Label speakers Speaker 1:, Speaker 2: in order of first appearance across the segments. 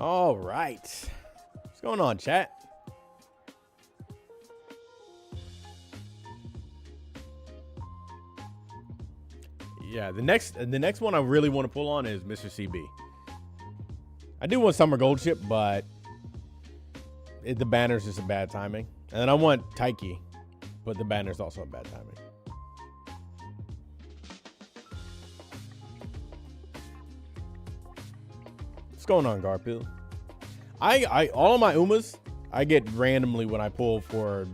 Speaker 1: All right. What's going on, chat? Yeah, the next one I really want to pull on is Mr. CB. I do want Summer Gold Ship, but the banner's just a bad timing. And then I want Taiki, but the banner's also a bad timing. What's going on, Garfield? I all of my Umas I get randomly when I pull for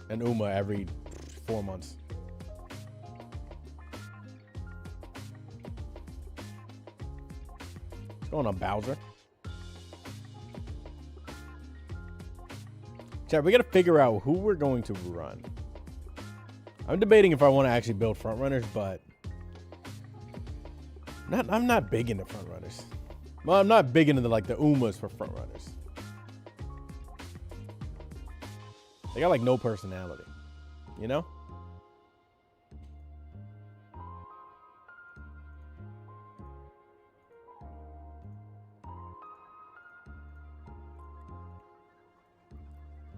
Speaker 1: an Uma every 4 months. What's going on, Bowser? Chat, we got to figure out who we're going to run. I'm debating if I want to actually build front runners, but I'm not big into front runners. Well, I'm not big into the Umas for front runners. They got like no personality, you know?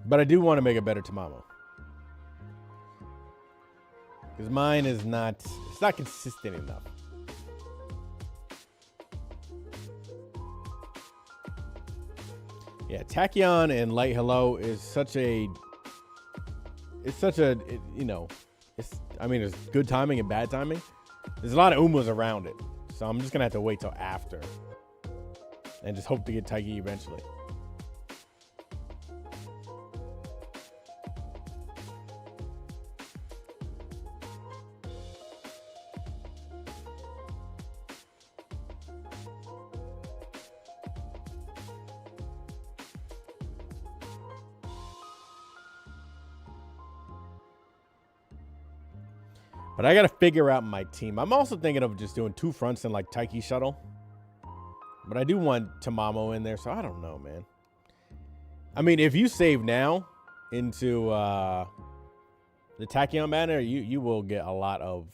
Speaker 1: But I do want to make a better Tamamo. Because mine is not, it's not consistent enough. Yeah, Tachyon and Light Hello is such a, you know, I mean, it's good timing and bad timing. There's a lot of Umas around it. So I'm just going to have to wait till after. And just hope to get Taiki eventually. But I got to figure out my team. I'm also thinking of just doing 2 fronts and like Taiki Shuttle. But I do want Tamamo in there, so I don't know, man. I mean, if you save now into the Tachyon banner, you will get a lot of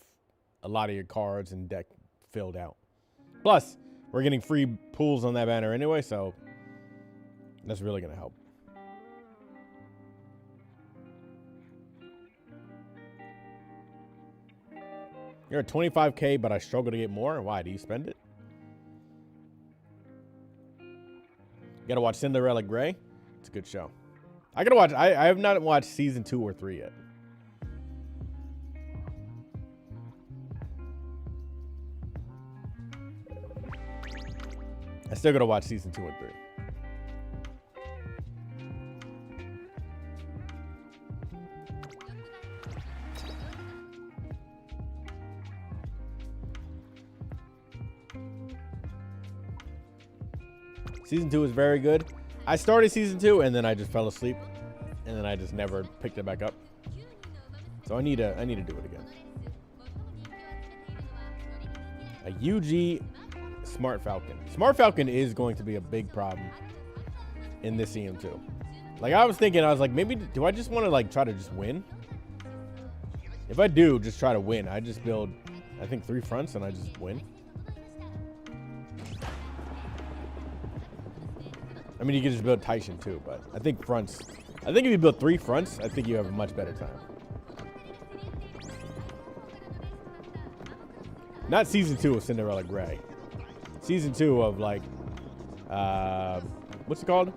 Speaker 1: your cards and deck filled out. Plus, we're getting free pulls on that banner anyway, so that's really going to help. You're at 25K, but I struggle to get more. Why? Do you spend it? You gotta watch Cinderella Grey. It's a good show. I gotta watch. I have not watched season 2 or 3 yet. I still gotta watch season 2 and 3. Season 2 is very good. I started season 2 and then I just fell asleep, and then I just never picked it back up. So I need to do it again. A UG Smart Falcon. Smart Falcon is going to be a big problem in this EM2. Like I was like, maybe do I just want to like try to just win? If I do just try to win, I just build I think 3 fronts and I just win. I mean, you can just build Taishin too, but I think fronts. I think if you build 3 fronts, I think you have a much better time. Not season 2 of Cinderella Grey. Season 2 of like, what's it called?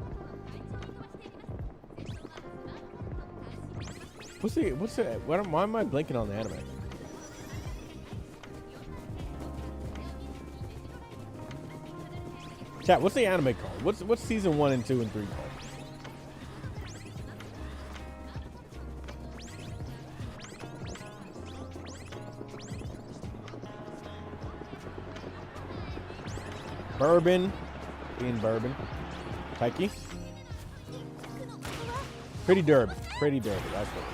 Speaker 1: Why am I blanking on the anime? Chat, what's the anime called? What's season 1 and 2 and 3 called? Bourbon. Being Bourbon. Taiki. Pretty Derby. Pretty Derby. That's what.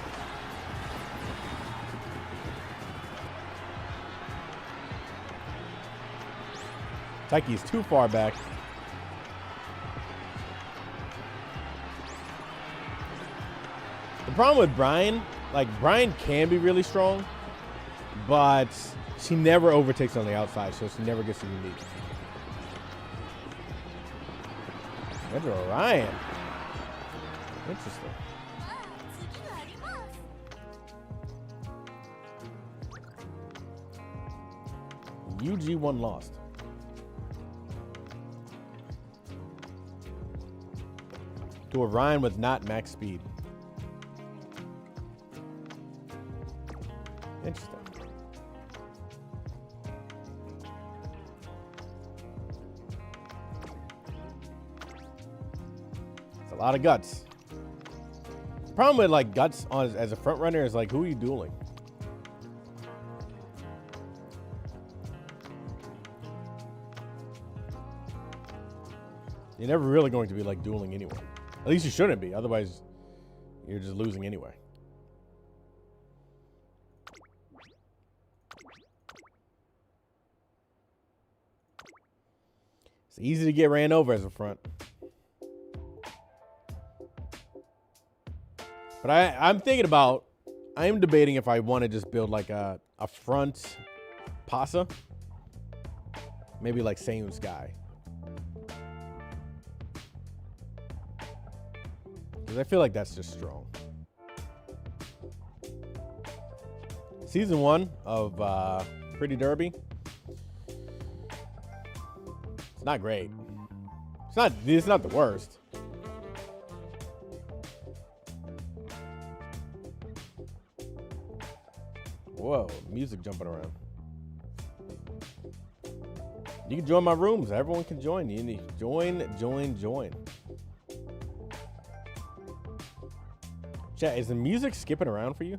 Speaker 1: Taiki's too far back. The problem with Brian, like Brian can be really strong, but she never overtakes on the outside, so she never gets to unique. Andrew Ryan. Interesting. UG1 lost. To Orion with not max speed. Interesting. It's a lot of guts. The problem with like guts as a front runner is like, who are you dueling? You're never really going to be like dueling anyway. At least you shouldn't be. Otherwise, you're just losing anyway. It's easy to get ran over as a front. But I'm thinking about, I am debating if I want to just build like a front Pasa. Maybe like Seiyun Sky. Because I feel like that's just strong. Season 1 of Pretty Derby. It's not great. It's not the worst. Whoa, music jumping around. You can join my rooms. Everyone can join. You need join. Chat, is the music skipping around for you?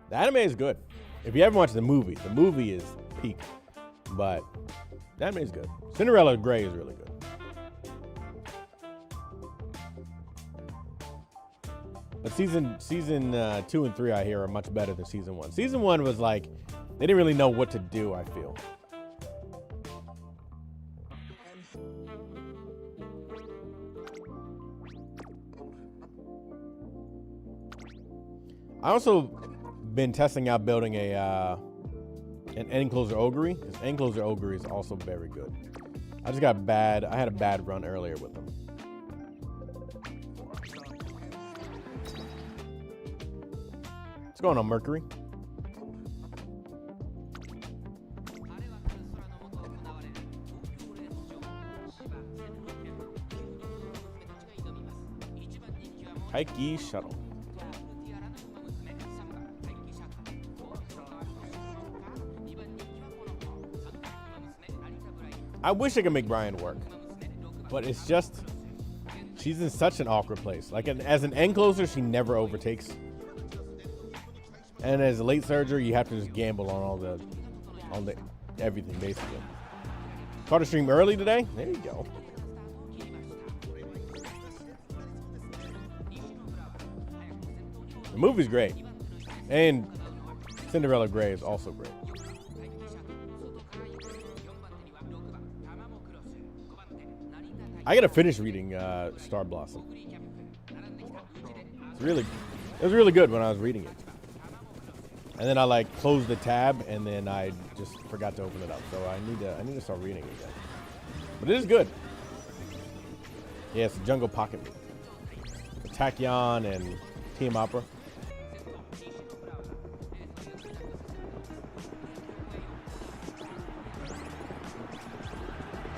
Speaker 1: The anime is good. If you haven't watched the movie is peak. But the anime is good. Cinderella Grey is really good. But season 2 and 3, I hear, are much better than season 1. Season 1 was like, they didn't really know what to do, I feel. I also been testing out building an enclosure augury. This enclosure augury is also very good. I had a bad run earlier with them. What's going on, Mercury? Taiki Shuttle. I wish I could make Brian work, but it's just, she's in such an awkward place. Like as an end closer, she never overtakes. And as a late surger, you have to just gamble on all the everything basically. Caught a stream early today. There you go. The movie's great, and Cinderella Grey is also great. I gotta finish reading Star Blossom. It was really good when I was reading it. And then I like closed the tab and then I just forgot to open it up. So I need to start reading it again. But it is good. Yeah, it's Jungle Pocket. Tachyon and Team Opera.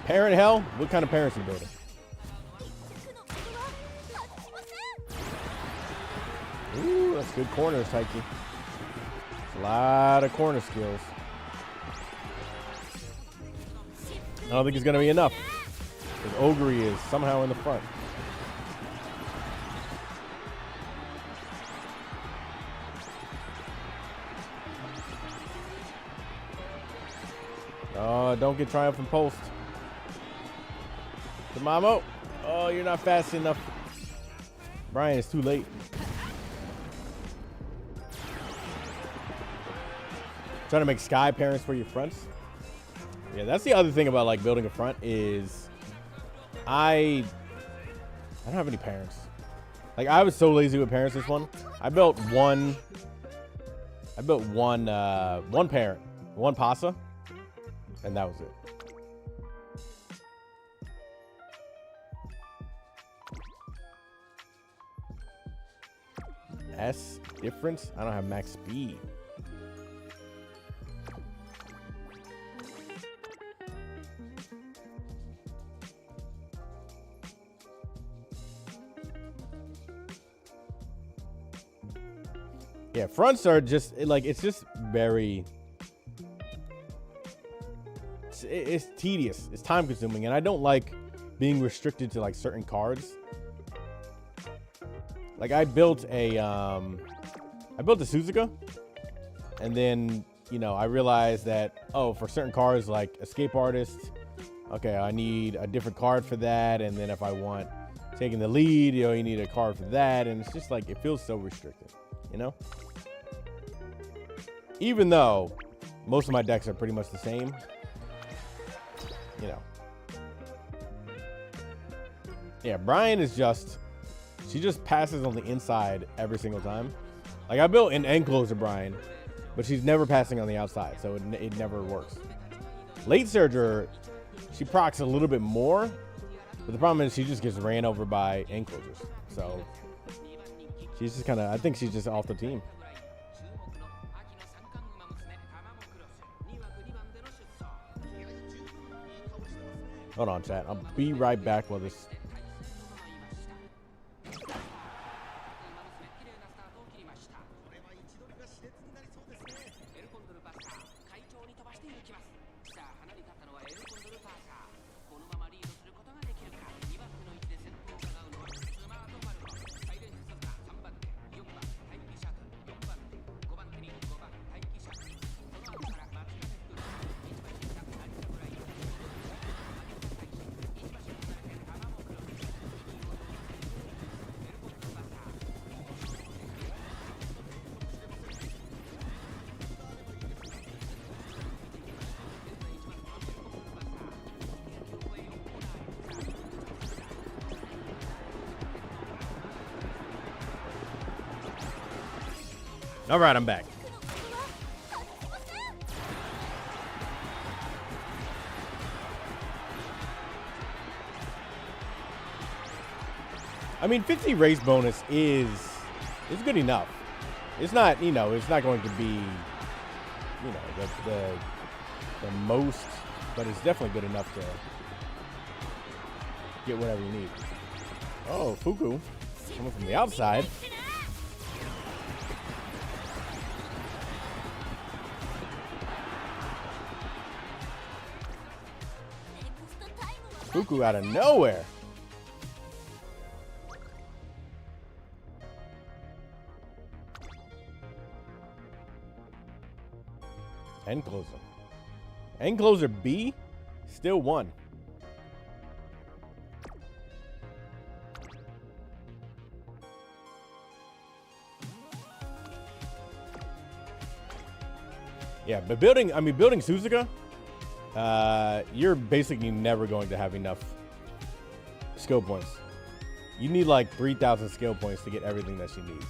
Speaker 1: Parent hell? What kind of parents are you building? Ooh, that's good corners, Taiki. A lot of corner skills. I don't think it's going to be enough. Because Ogre is somehow in the front. Oh, don't get triumphant post. Mamo. Oh, you're not fast enough. Brian, it's too late. Trying to make sky parents for your fronts. Yeah, that's the other thing about like building a front is I don't have any parents. Like I was so lazy with parents this one. I built one I built one parent, one pasa, and that was it. S difference? I don't have max speed. Yeah, fronts are just like, it's just very, it's tedious. It's time consuming, and I don't like being restricted to like certain cards. Like I built a Suzuka, and then, you know, I realized that, oh, for certain cards like Escape Artist, okay, I need a different card for that. And then if I want taking the lead, you know, you need a card for that. And it's just like, it feels so restricted, you know? Even though most of my decks are pretty much the same, you know. Yeah, Brian is just, she just passes on the inside every single time. Like I built an enclosure Brian, but she's never passing on the outside, so it never works. Late Surger, she procs a little bit more, but the problem is she just gets ran over by enclosures. So she's just kind of, I think she's just off the team. Hold on, chat. I'll be right back while this. All right, I'm back. I mean, 50 race bonus is good enough. It's not, you know, it's not going to be, you know, the most, but it's definitely good enough to get whatever you need. Oh, Fuku coming from the outside. Fuku out of nowhere. Enclosure. Enclosure B still won. Yeah, but building Suzuka, you're basically never going to have enough skill points. You need like 3,000 skill points to get everything that she needs.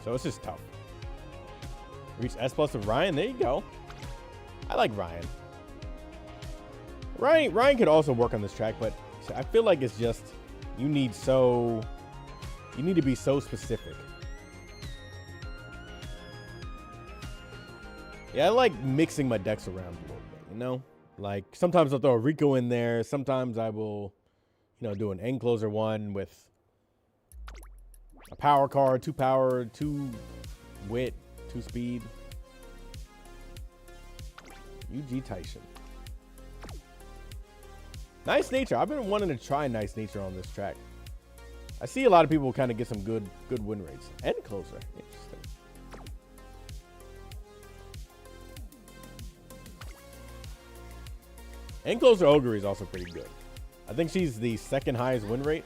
Speaker 1: So it's just tough. Reach S+ with Ryan. There you go. I like Ryan. Ryan could also work on this track, but I feel like it's just you need to be so specific. Yeah, I like mixing my decks around a little bit, you know? Like sometimes I'll throw a Rico in there. Sometimes I will, you know, do an enclosure one with a power card, 2 power, 2 wit, 2 speed. UG Tyson. Nice Nature. I've been wanting to try Nice Nature on this track. I see a lot of people kind of get some good win rates. Enclosure. Interesting. Enclosure Ogre is also pretty good. I think she's the second highest win rate.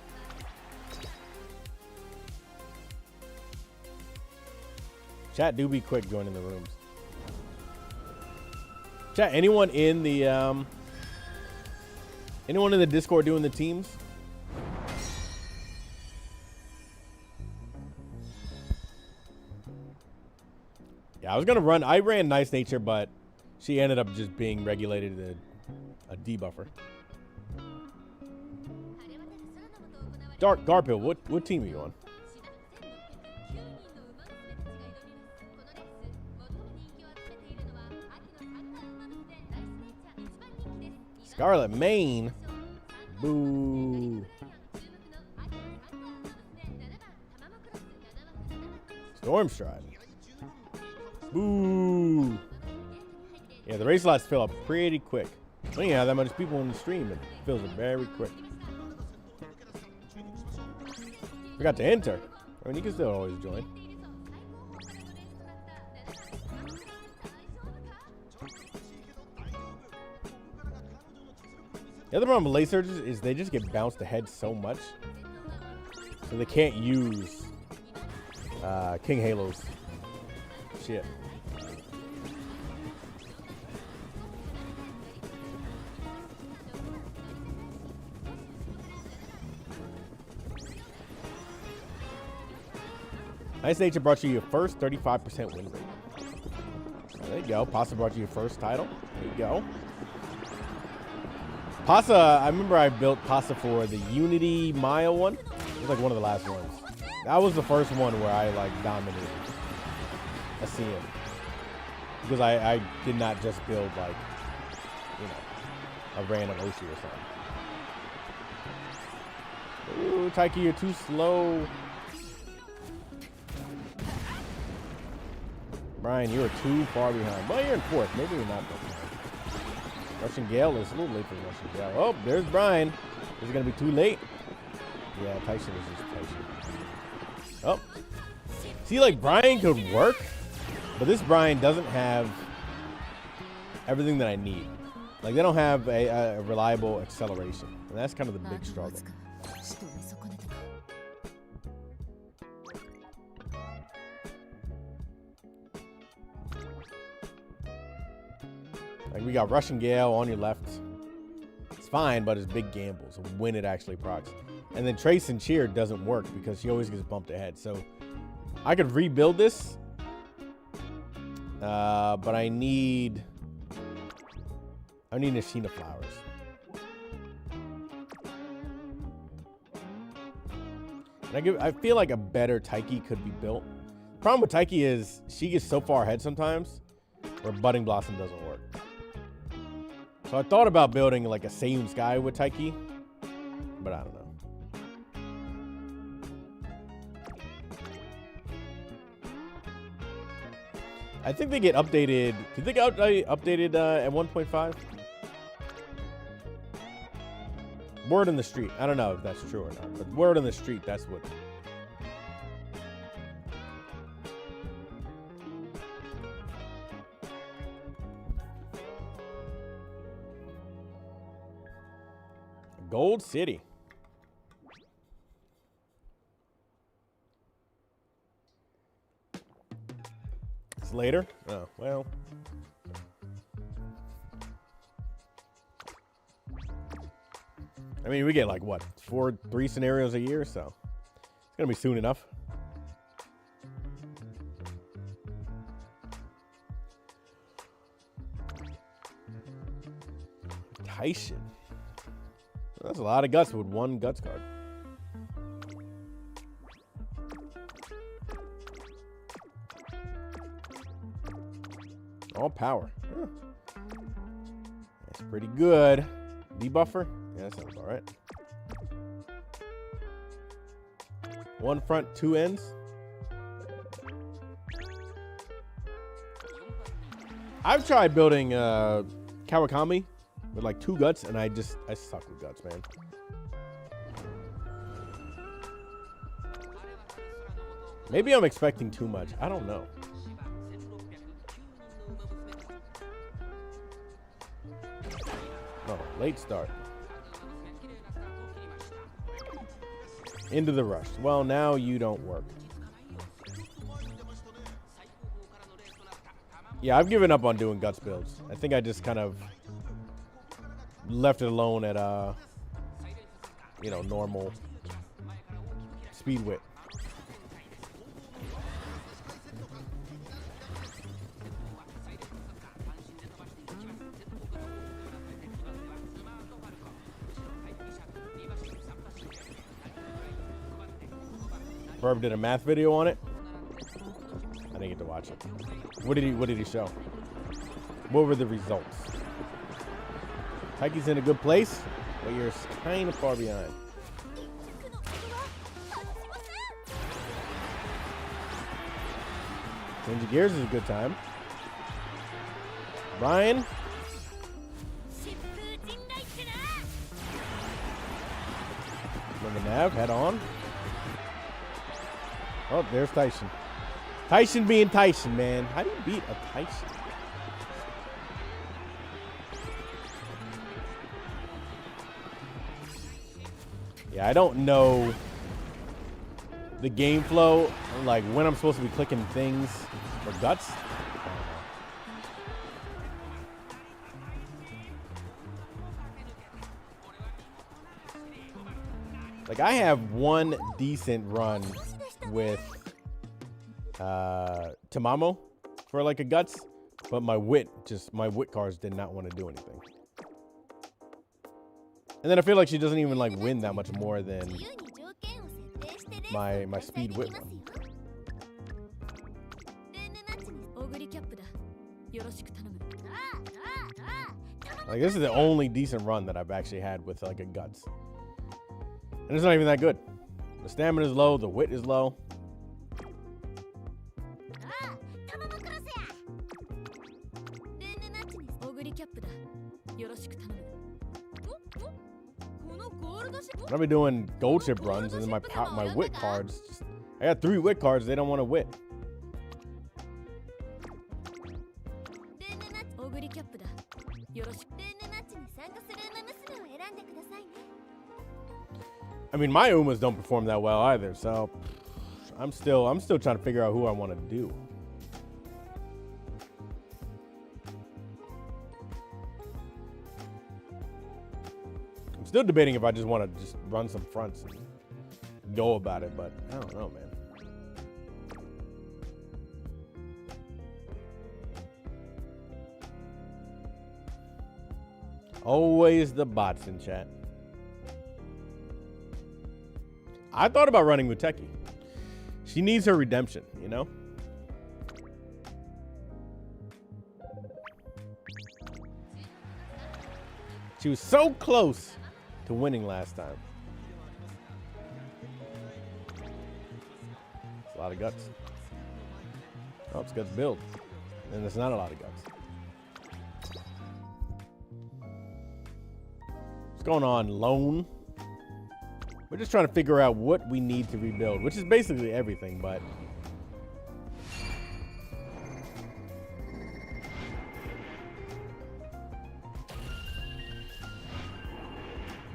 Speaker 1: Chat, do be quick joining the rooms. Chat, anyone in the Discord doing the teams? Yeah, I was gonna run. I ran Nice Nature, but she ended up just being regulated to a debuffer. Dark Garfield, what team are you on? Scarlet Mane. Boo. Stormstride. Boo. Yeah, the race slots fill up pretty quick. When you have that much people in the stream, it fills up very quick. Forgot to enter. I mean, you can still always join. The other problem with Late Surges is they just get bounced ahead so much. So they can't use King Halo's shit. Nice Nature brought you your first 35% win rate. There you go. Pasa brought you your first title. There you go. Pasa, I remember I built Pasa for the Unity Maya one. It was like one of the last ones. That was the first one where I like dominated a CM. Because I did not just build like, you know, a random Oshi or something. Ooh, Taiki, you're too slow. Brian, you are too far behind. Well, you're in fourth. Maybe you're not behind. Russian Gale is a little late for Russian Gale. Oh, there's Brian. Is it going to be too late? Yeah, Tyson is just Tyson. Oh. See, like, Brian could work, but this Brian doesn't have everything that I need. Like, they don't have a reliable acceleration. And that's kind of the big struggle. Like, we got Russian Gale on your left. It's fine, but it's big gambles when it actually procs. And then Trace and Cheer doesn't work because she always gets bumped ahead. So I could rebuild this, but I need Nashina Flowers. And I feel like a better Taiki could be built. Problem with Taiki is she gets so far ahead sometimes where Budding Blossom doesn't work. So I thought about building like a Seiyun Sky with Taiki, but I don't know. I think they get updated. Do they get updated at 1.5? Word on the street. I don't know if that's true or not, but word on the street, that's what. Gold City. It's later? Oh, well. I mean, we get like what? 3 scenarios a year, so it's gonna be soon enough. Tyson. That's a lot of guts with one guts card. All power. Huh. That's pretty good. Debuffer? Yeah, that sounds all right. One front, 2 ends. I've tried building Kawakami with like 2 guts, and I suck with guts, man. Maybe I'm expecting too much. I don't know. Oh, late start. Into the rush. Well, now you don't work. Yeah, I've given up on doing guts builds. I think I just kind of left it alone at you know, normal speed width. Ferb did a math video on it. I didn't get to watch it. What did he show? What were the results? Taiki's in a good place, but you're kind of far behind. Changing gears is a good time. Brian. Nav, head on. Oh, there's Tyson. Tyson being Tyson, man. How do you beat a Tyson? Yeah, I don't know the game flow, like when I'm supposed to be clicking things for guts. Like, I have one decent run with Tamamo for like a guts, but my wit cards did not want to do anything. And then I feel like she doesn't even like win that much more than my speed wit one. Like, this is the only decent run that I've actually had with like a guts. And it's not even that good. The stamina is low, the wit is low. I'll be doing gold chip runs, and then my wit cards. I got 3 wit cards, they don't want to wit. I mean, my Umas don't perform that well either, so I'm still trying to figure out who I want to do. I'm still debating if I just want to just run some fronts and go about it, but I don't know, man. Always the bots in chat. I thought about running Muteki. She needs her redemption, you know? She was so close to winning last time. It's a lot of guts. Oh, it's guts build. And there's not a lot of guts. What's going on, Lone? We're just trying to figure out what we need to rebuild, which is basically everything, but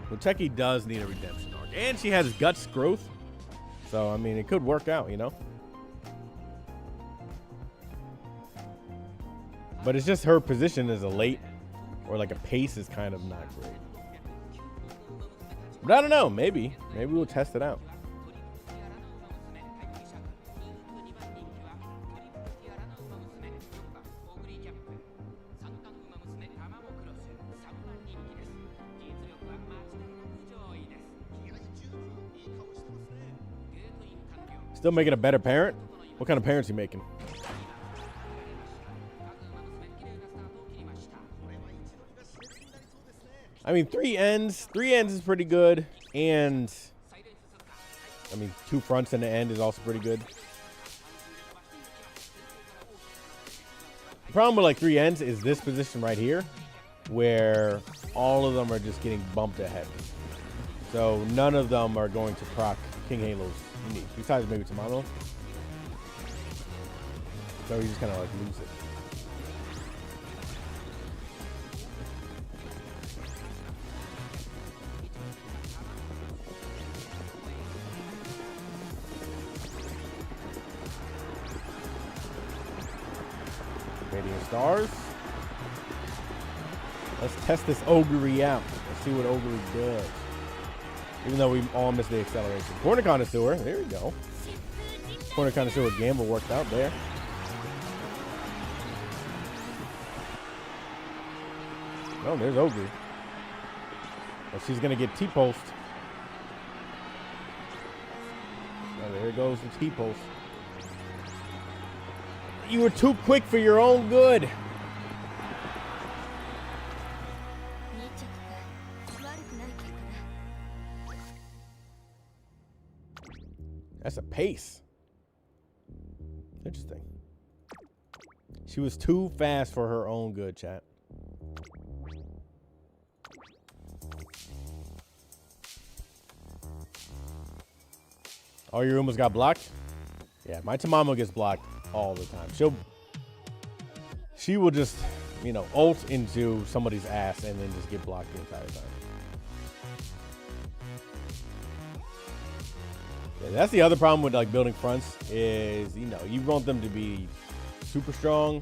Speaker 1: Muteki does need a redemption arc, and she has guts growth, so I mean it could work out, you know. But it's just her position as a late or like a pace is kind of not great. But I don't know, maybe we'll test it out. Still making a better parent? What kind of parents are you making? I mean, 3 ends is pretty good, and I mean 2 fronts and the end is also pretty good. The problem with like 3 ends is this position right here, where all of them are just getting bumped ahead. So none of them are going to proc King Halo's unique, besides maybe Tamamo. So you just kind of like lose it. Radiant Stars. Let's test this Ogre out. Let's see what Ogre does. Even though we all missed the acceleration. Corner Connoisseur. There we go. Corner Connoisseur gamble worked out there. Oh, there's Ogre. Well, she's going to get T-post. Oh, there we goes the T-post. You were too quick for your own good. That's a pace. Interesting. She was too fast for her own good, chat. Oh, your almost got blocked? Yeah, my Tamamo gets blocked all the time. She will just, you know, ult into somebody's ass and then just get blocked the entire time. Yeah, that's the other problem with like building fronts is, you know, you want them to be super strong.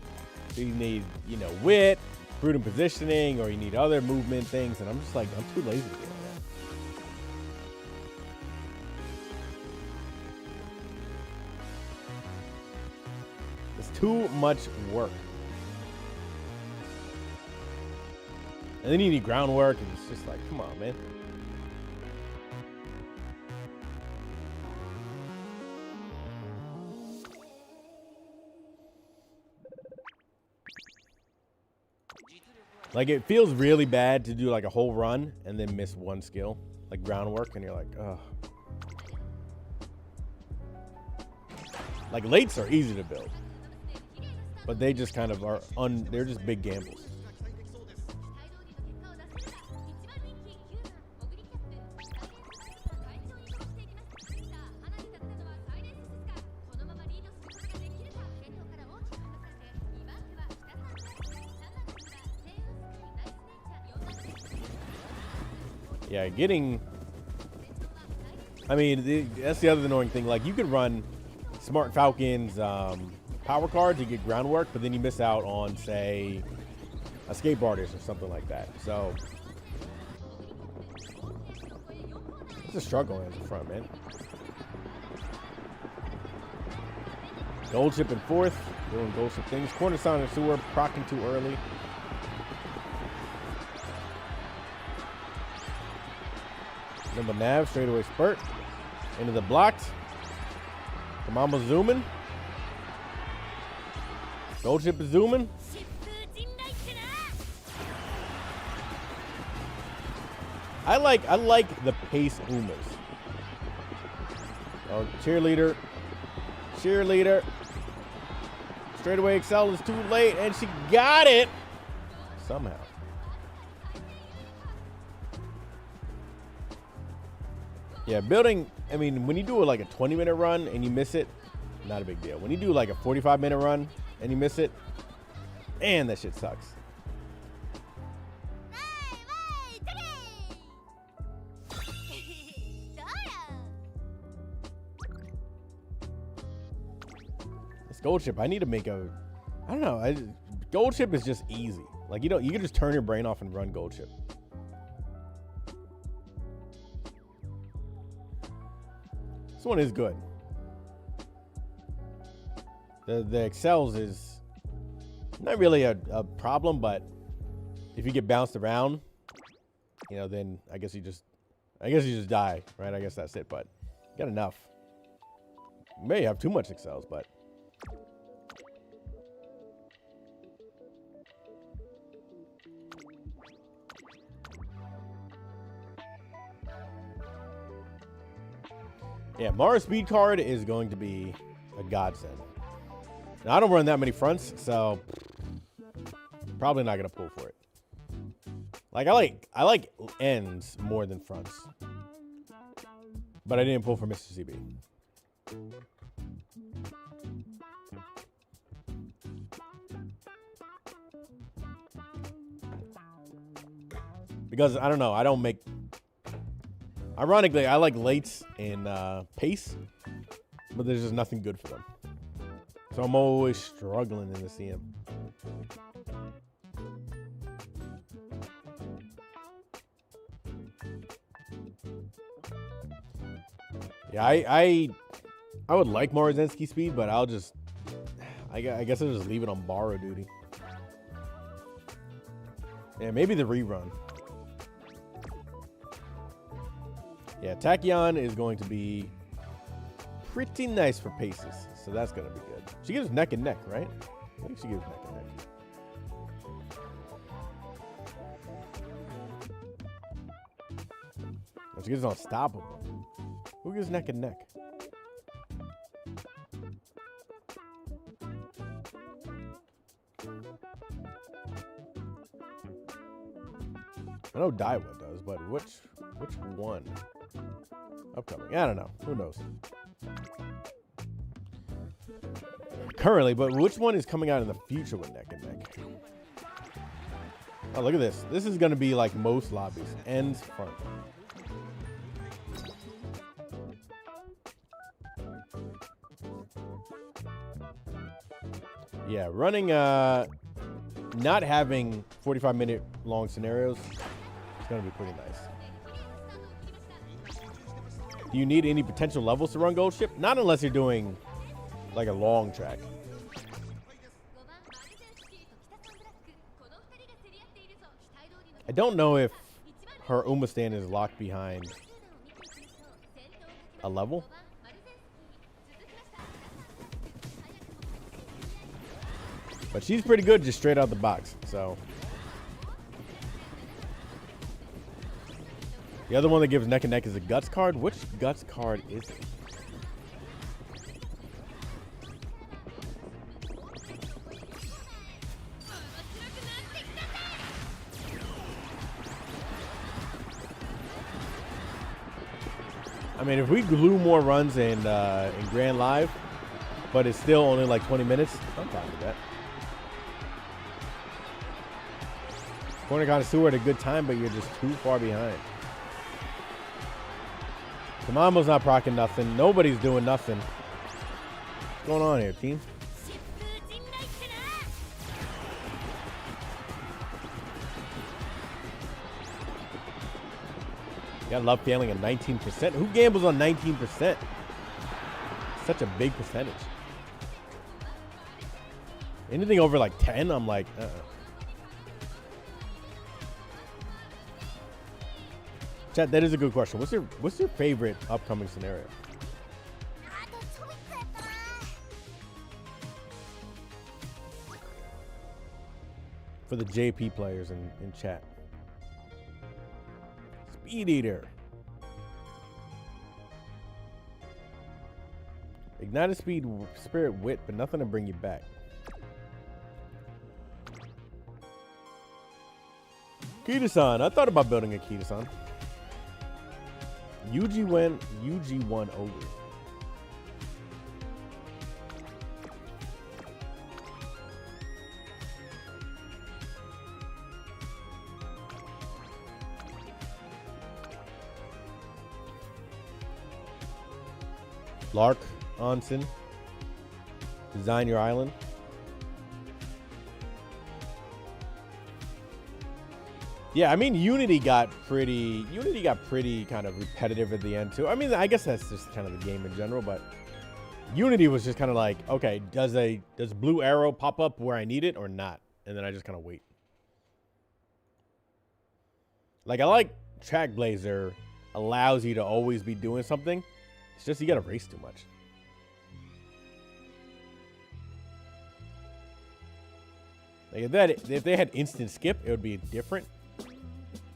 Speaker 1: So you need, you know, wit, prudent positioning, or you need other movement things. And I'm just like, I'm too lazy to do that. It's too much work. And then you need groundwork, and it's just like, come on, man. Like, it feels really bad to do like a whole run and then miss one skill, like groundwork, and you're like, ugh. Like, lates are easy to build, but they just kind of are they're just big gambles. Yeah, I mean, that's the other annoying thing. Like, you could run Smart Falcon's power card to get groundwork, but then you miss out on, say, a skateboardist or something like that. So, it's a struggle in the front, man. Gold chip in fourth, doing gold chip things. Corner sound and sewer, procking too early. Number nav, straightaway spurt. Into the blocked. Mama zooming. Gold chip is zooming. I like the pace Umas. Oh, cheerleader. Straightaway excel is too late, and she got it somehow. Yeah, building, I mean, when you do like a 20-minute run and you miss it, not a big deal. When you do like a 45-minute run and you miss it, man, that shit sucks. This gold chip, I need to make a, I don't know, gold chip is just easy. Like, you can just turn your brain off and run gold chip. This one is good. The excels is not really a problem, but if you get bounced around, you know, then I guess you just die, right? I guess that's it, but you got enough. You may have too much excels, but yeah, Mara speed card is going to be a godsend. Now, I don't run that many fronts, so probably not gonna pull for it. Like, I like ends more than fronts, but I didn't pull for Mr. CB. Because I don't know, I don't make. Ironically, I like lates and pace, but there's just nothing good for them. So I'm always struggling in the CM. Yeah, I would like Morozinski speed, but I guess I'll just leave it on borrow duty. Yeah, maybe the rerun. Yeah, Tachyon is going to be pretty nice for paces, so that's gonna be good. She gives neck and neck, right? I think she gives neck and neck. Oh, she gives unstoppable. Who gives neck and neck? I know Daiwa does, but which one? Upcoming. I don't know. Who knows? Currently, but which one is coming out in the future with neck and neck? Oh, look at this. This is going to be like most lobbies. Ends front. Yeah, running, not having 45-minute long scenarios is going to be pretty nice. Do you need any potential levels to run Gold Ship? Not unless you're doing like a long track. I don't know if her Uma stand is locked behind a level. But she's pretty good just straight out the box, so. The other one that gives neck and neck is a Guts card. Which Guts card is it? I mean, if we glue more runs in Grand Live, but it's still only like 20 minutes, I'm fine with that. Corner Connoisseur at a good time, but you're just too far behind. Tamamo's not proccing nothing. Nobody's doing nothing. What's going on here, team? You gotta love failing at 19%. Who gambles on 19%? Such a big percentage. Anything over like 10, I'm like, Chat, that is a good question. What's your favorite upcoming scenario? For the JP players in chat. Speed Eater. Ignited speed, spirit, wit, but nothing to bring you back. Kita-san. I thought about building a Kita-san. UG1 Ogre. Lark Onsen. Design your island. Yeah, I mean, Unity got pretty kind of repetitive at the end too. I mean, I guess that's just kind of the game in general, but Unity was just kind of like, okay, does blue arrow pop up where I need it or not? And then I just kind of wait. Like, I like Trackblazer allows you to always be doing something. It's just you got to race too much. Like if they had instant skip, it would be different.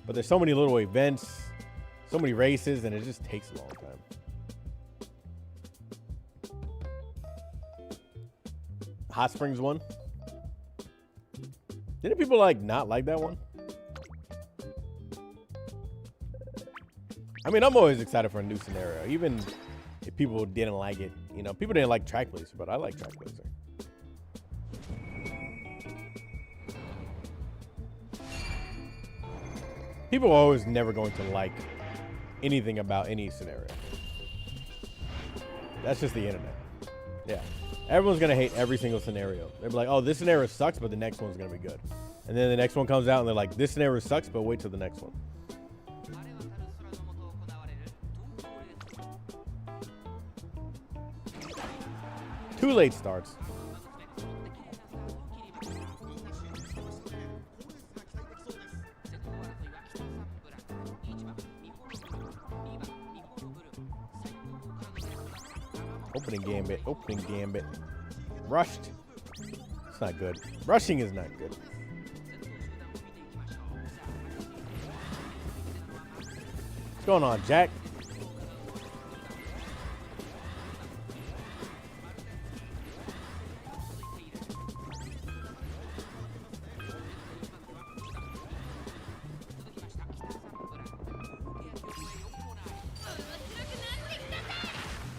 Speaker 1: But there's so many little events, so many races, and it just takes a long time. Hot Springs one. Didn't people not like that one? I mean, I'm always excited for a new scenario, even if people didn't like it. You know, people didn't like Trackblazer, but I like Trackblazer. People are always never going to like anything about any scenario. That's just the internet. Yeah. Everyone's going to hate every single scenario. They'll be like, oh, this scenario sucks, but the next one's going to be good. And then the next one comes out and they're like, this scenario sucks, but wait till the next one. Too late starts. Opening gambit. Opening gambit. Rushed. It's not good. Rushing is not good. What's going on, Jack?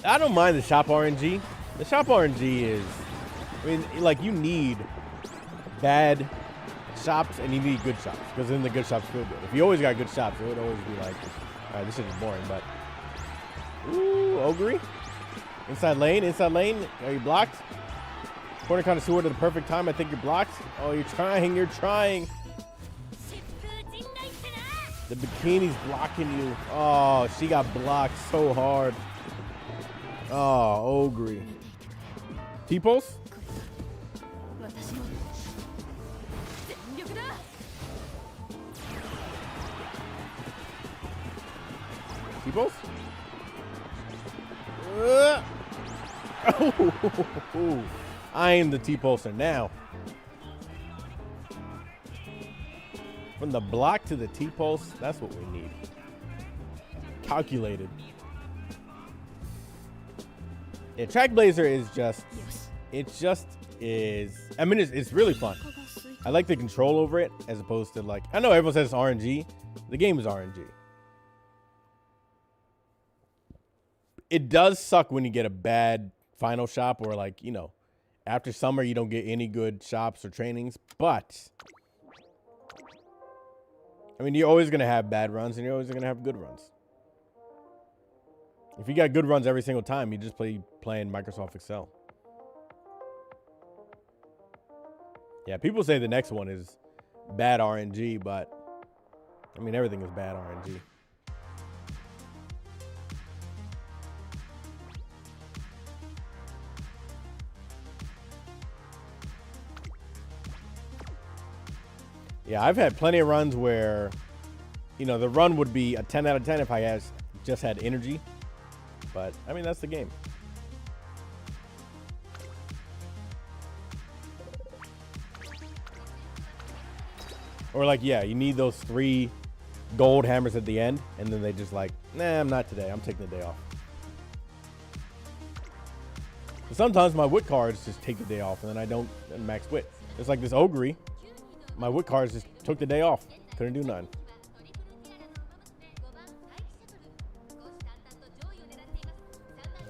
Speaker 1: I don't mind the shop RNG. The shop RNG is, I mean, like, you need bad shops and you need good shops because then the good shops feel good. If you always got good shops, it would always be like, all right, this shit is boring, but. Ooh, Ogre. Inside lane. Are you blocked? Corner connoisseur to the perfect time. I think you're blocked. Oh, you're trying. The bikini's blocking you. Oh, she got blocked so hard. Oh, Ogre. T-pulse? T-pulse? Oh, I am the T-pulser now. From the block to the T-pulse, that's what we need. Calculated. Yeah, Track Blazer is just, I mean, it's really fun. I like the control over it as opposed to like, I know everyone says it's RNG. The game is RNG. It does suck when you get a bad final shop or like, you know, after summer, you don't get any good shops or trainings, but I mean, you're always going to have bad runs and you're always going to have good runs. If you got good runs every single time, you just playing Microsoft Excel. Yeah, people say the next one is bad RNG, but I mean, everything is bad RNG. Yeah, I've had plenty of runs where, you know, the run would be a 10 out of 10 if I just had energy. But, I mean, that's the game. Or, like, yeah, you need those 3 gold hammers at the end. And then they just like, nah, I'm not today. I'm taking the day off. But sometimes my wit cards just take the day off. And then I don't max wit. It's like this Ogre. My wit cards just took the day off. Couldn't do nothing.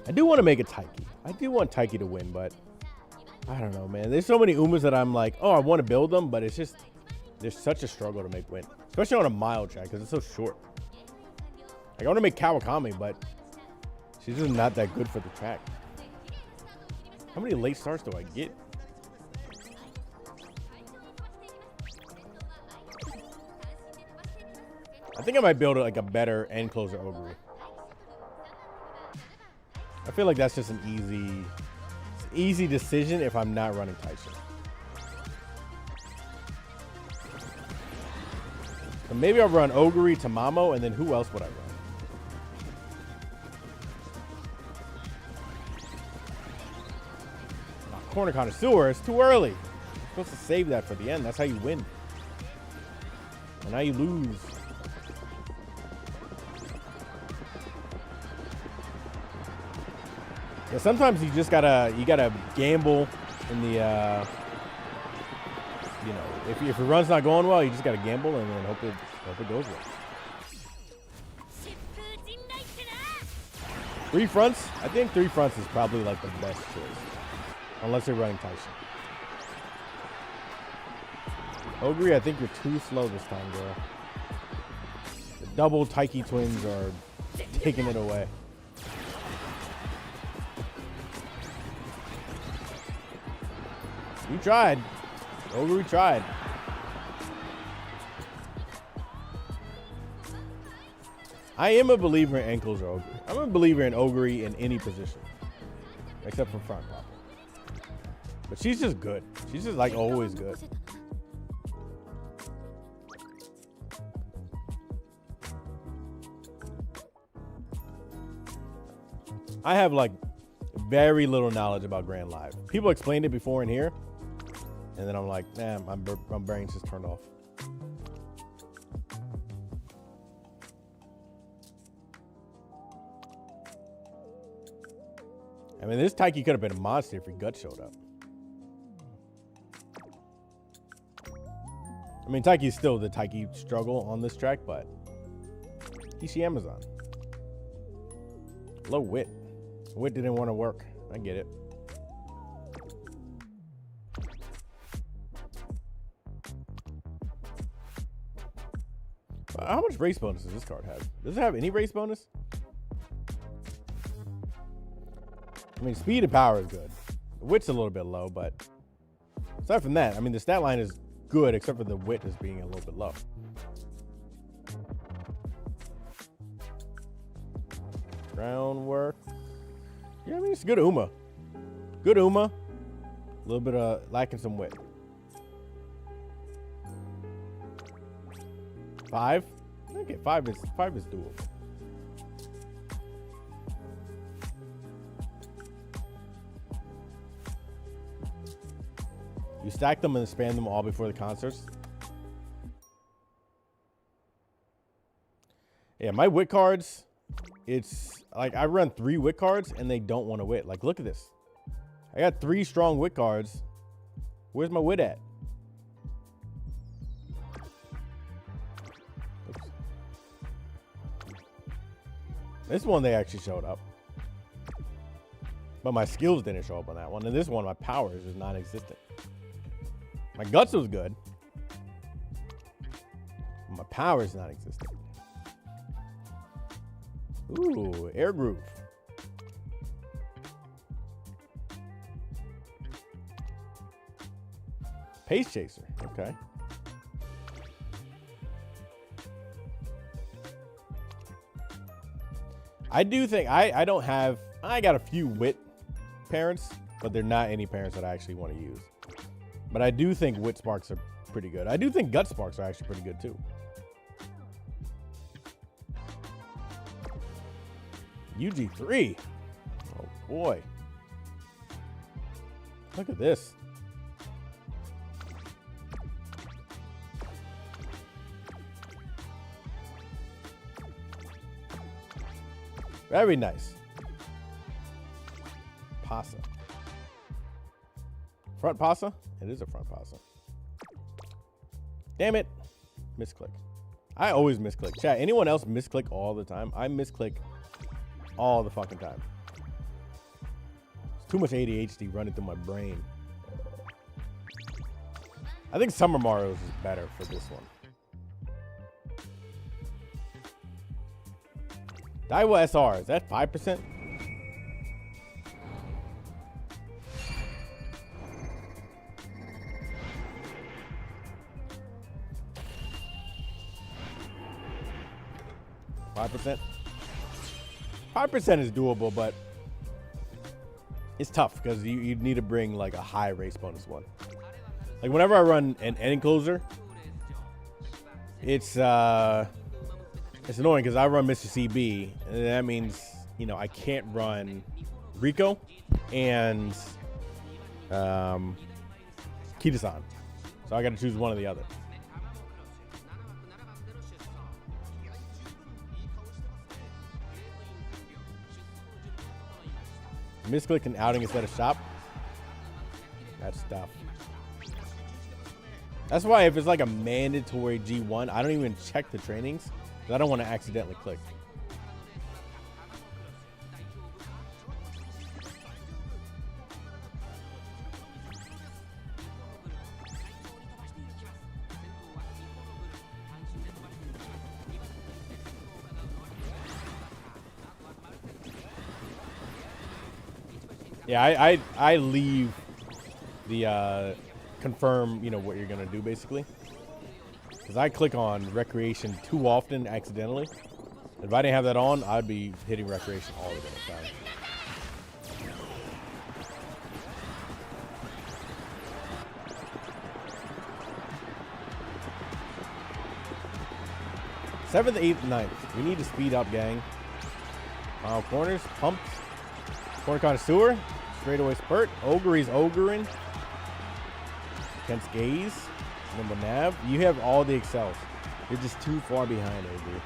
Speaker 1: I do want to make a Taiki. I do want Taiki to win, but I don't know, man. There's so many Umas that I'm like, oh, I want to build them, but it's just, there's such a struggle to make win. Especially on a mile track, because it's so short. Like, I want to make Kawakami, but she's just not that good for the track. How many late starts do I get? I think I might build like a better end closer Ogre. I feel like that's just an easy decision if I'm not running Tyson. So maybe I'll run Ogre, Tamamo, and then who else would I run? Corner connoisseur, it's too early. You're supposed to save that for the end. That's how you win. And now you lose. Yeah, sometimes you just gotta gamble in the you know, if your run's not going well, you just gotta gamble and then hope it goes well. 3 fronts? I think 3 fronts is probably like the best choice. Unless you're running Tyson. Ogre, I think you're too slow this time, girl. The double Taiki twins are taking it away. You tried. Ogre tried. I am a believer in ankles or Ogre. I'm a believer in Ogre in any position. Except for front probably. But she's just good. She's just like always good. I have like very little knowledge about Grand Live. People explained it before in here, and then I'm like, nah, my brain's just turned off. I mean, this Taiki could have been a monster if your gut showed up. I mean, Taiki's still the Taiki struggle on this track, but Ishi Amazon. Low wit. Wit didn't want to work. I get it. How much race bonus does this card have? Does it have any race bonus? I mean, speed and power is good. Wit's a little bit low, but aside from that, I mean, the stat line is good, except for the wit is being a little bit low. Groundwork. Yeah, I mean, it's good Uma. Good Uma. A little bit of lacking some wit. 5? Okay, 5 is doable. You stack them and spam them all before the concerts. Yeah, my wit cards, it's like I run 3 wit cards and they don't want to wit. Like, look at this. I got 3 strong wit cards. Where's my wit at? Oops. This one, they actually showed up. But my skills didn't show up on that one. And this one, my power is just non-existent. My guts was good. My power is non-existent. Ooh, air groove. Pace chaser. Okay. I do think I don't have. I got a few wit parents, but they're not any parents that I actually want to use. But I do think wit sparks are pretty good. I do think gut sparks are actually pretty good too. UG3. Oh boy. Look at this. Very nice. Pasa. Front pasa? It is a front pasa. Damn it. Misclick. I always misclick. Chat, anyone else misclick all the time? I misclick all the fucking time. It's too much ADHD running through my brain. I think Summer Mario's is better for this one. Daiwa SR, is that 5%? %? 5% is doable, but it's tough because you need to bring like a high race bonus one. Like whenever I run an end closer, it's annoying because I run Mr. CB, and that means, you know, I can't run Rico and Kita-san. So I got to choose one or the other. Misclick and outing instead of shop. That's tough. That's why if it's like a mandatory G1, I don't even check the trainings because I don't want to accidentally click. Yeah, I leave the confirm, you know, what you're gonna do basically, because I click on recreation too often accidentally. If I didn't have that on, I'd be hitting recreation all the time. Seventh, eighth, ninth. We need to speed up, gang. Corners, pumps. Corn Connoisseur. Straightaway Spurt. Ogre's Ogreing. Kent's Gaze. Nimble Nav. You have all the excels. You're just too far behind, Ogre.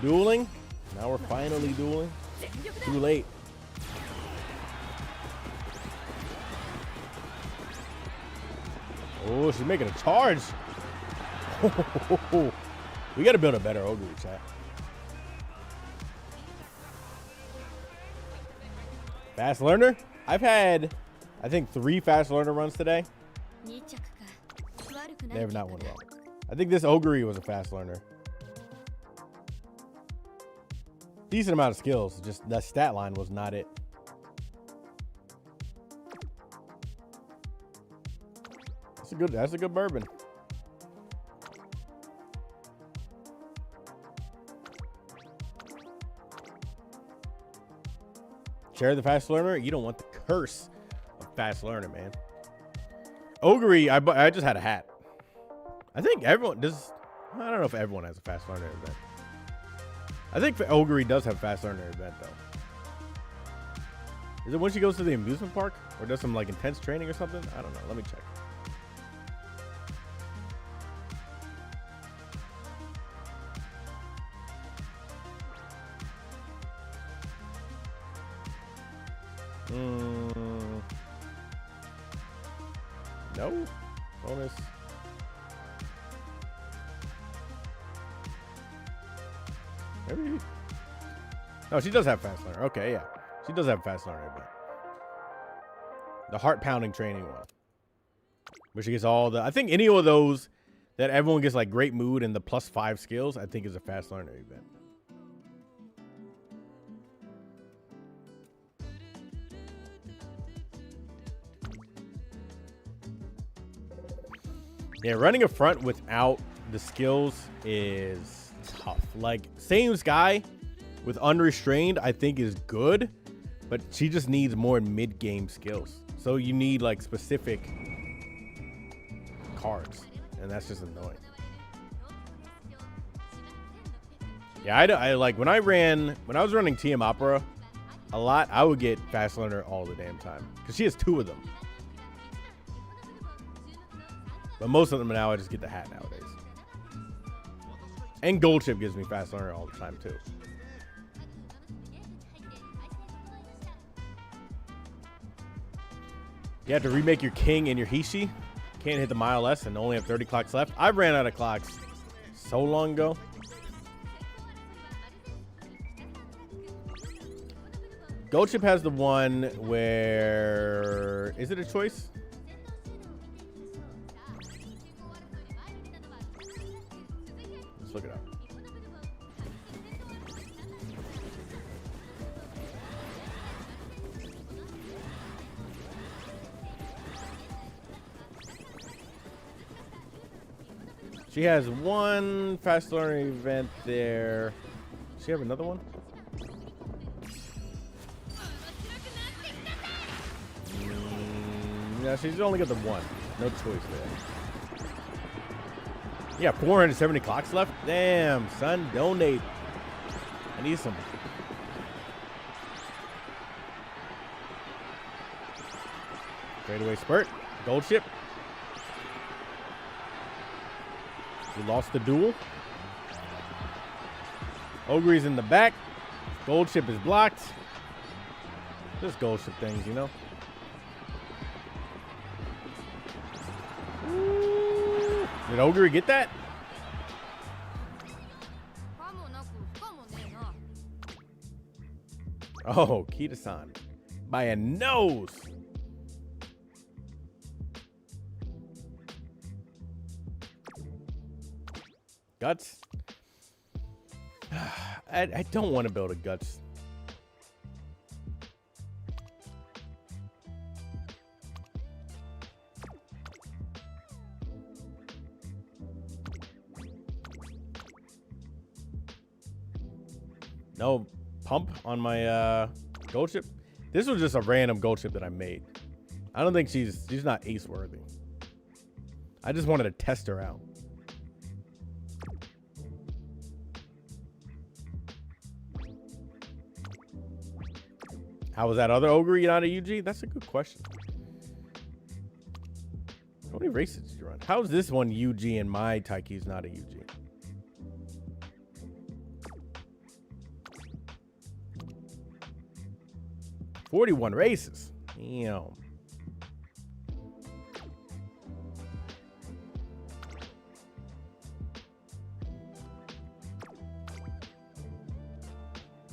Speaker 1: Dueling. Now we're finally dueling. Too late. Oh, she's making a charge. We got to build a better Ogre, chat. Fast learner? I've had, I think, 3 fast learner runs today. They have not won well. I think this Ogre was a fast learner. Decent amount of skills, just the stat line was not it. That's a good bourbon. Share the fast learner. You don't want the curse of fast learner, man. Ogre, I just had a hat. I think everyone does. I don't know if everyone has a fast learner event. I think Ogre does have fast learner event though. Is it when she goes to the amusement park or does some like intense training or something? I don't know. Let me check. No bonus. Maybe. No, she does have fast learner. Okay, yeah, she does have fast learner. But the heart pounding training one, where she gets all the. I think any of those that everyone gets like great mood and the +5 skills. I think is a fast learner event. Yeah, running a front without the skills is tough. Like, same guy with unrestrained, I think is good, but she just needs more mid-game skills. So you need like specific cards, and that's just annoying. Yeah, I like when I was running TM Opera a lot, I would get fast learner all the damn time because she has 2 of them. But most of them now, I just get the hat nowadays. And Gold Chip gives me fast learner all the time, too. You have to remake your King and your Hishi. Can't hit the mile less and only have 30 clocks left. I ran out of clocks so long ago. Gold Chip has the one where... Is it a choice? Look it up. She has one fast learning event there. Does she have another one? No, she's only got the one. No choice there. Yeah, 470 clocks left. Damn, son, donate. I need some. Straightaway Spurt. Gold Chip. We lost the duel. Ogre's in the back. Gold Chip is blocked. Just Gold Chip things, you know. Did Ogre get that? Oh, Kita-san. By a nose. Guts. I don't want to build a Guts. No pump on my Gold Chip. This was just a random Gold Chip that I made. I don't think she's not ace worthy. I just wanted to test her out. How was that other ogre not a UG? That's a good question. How many races did you run? How is this one UG and my Taiki's not a UG? $41 races. Damn.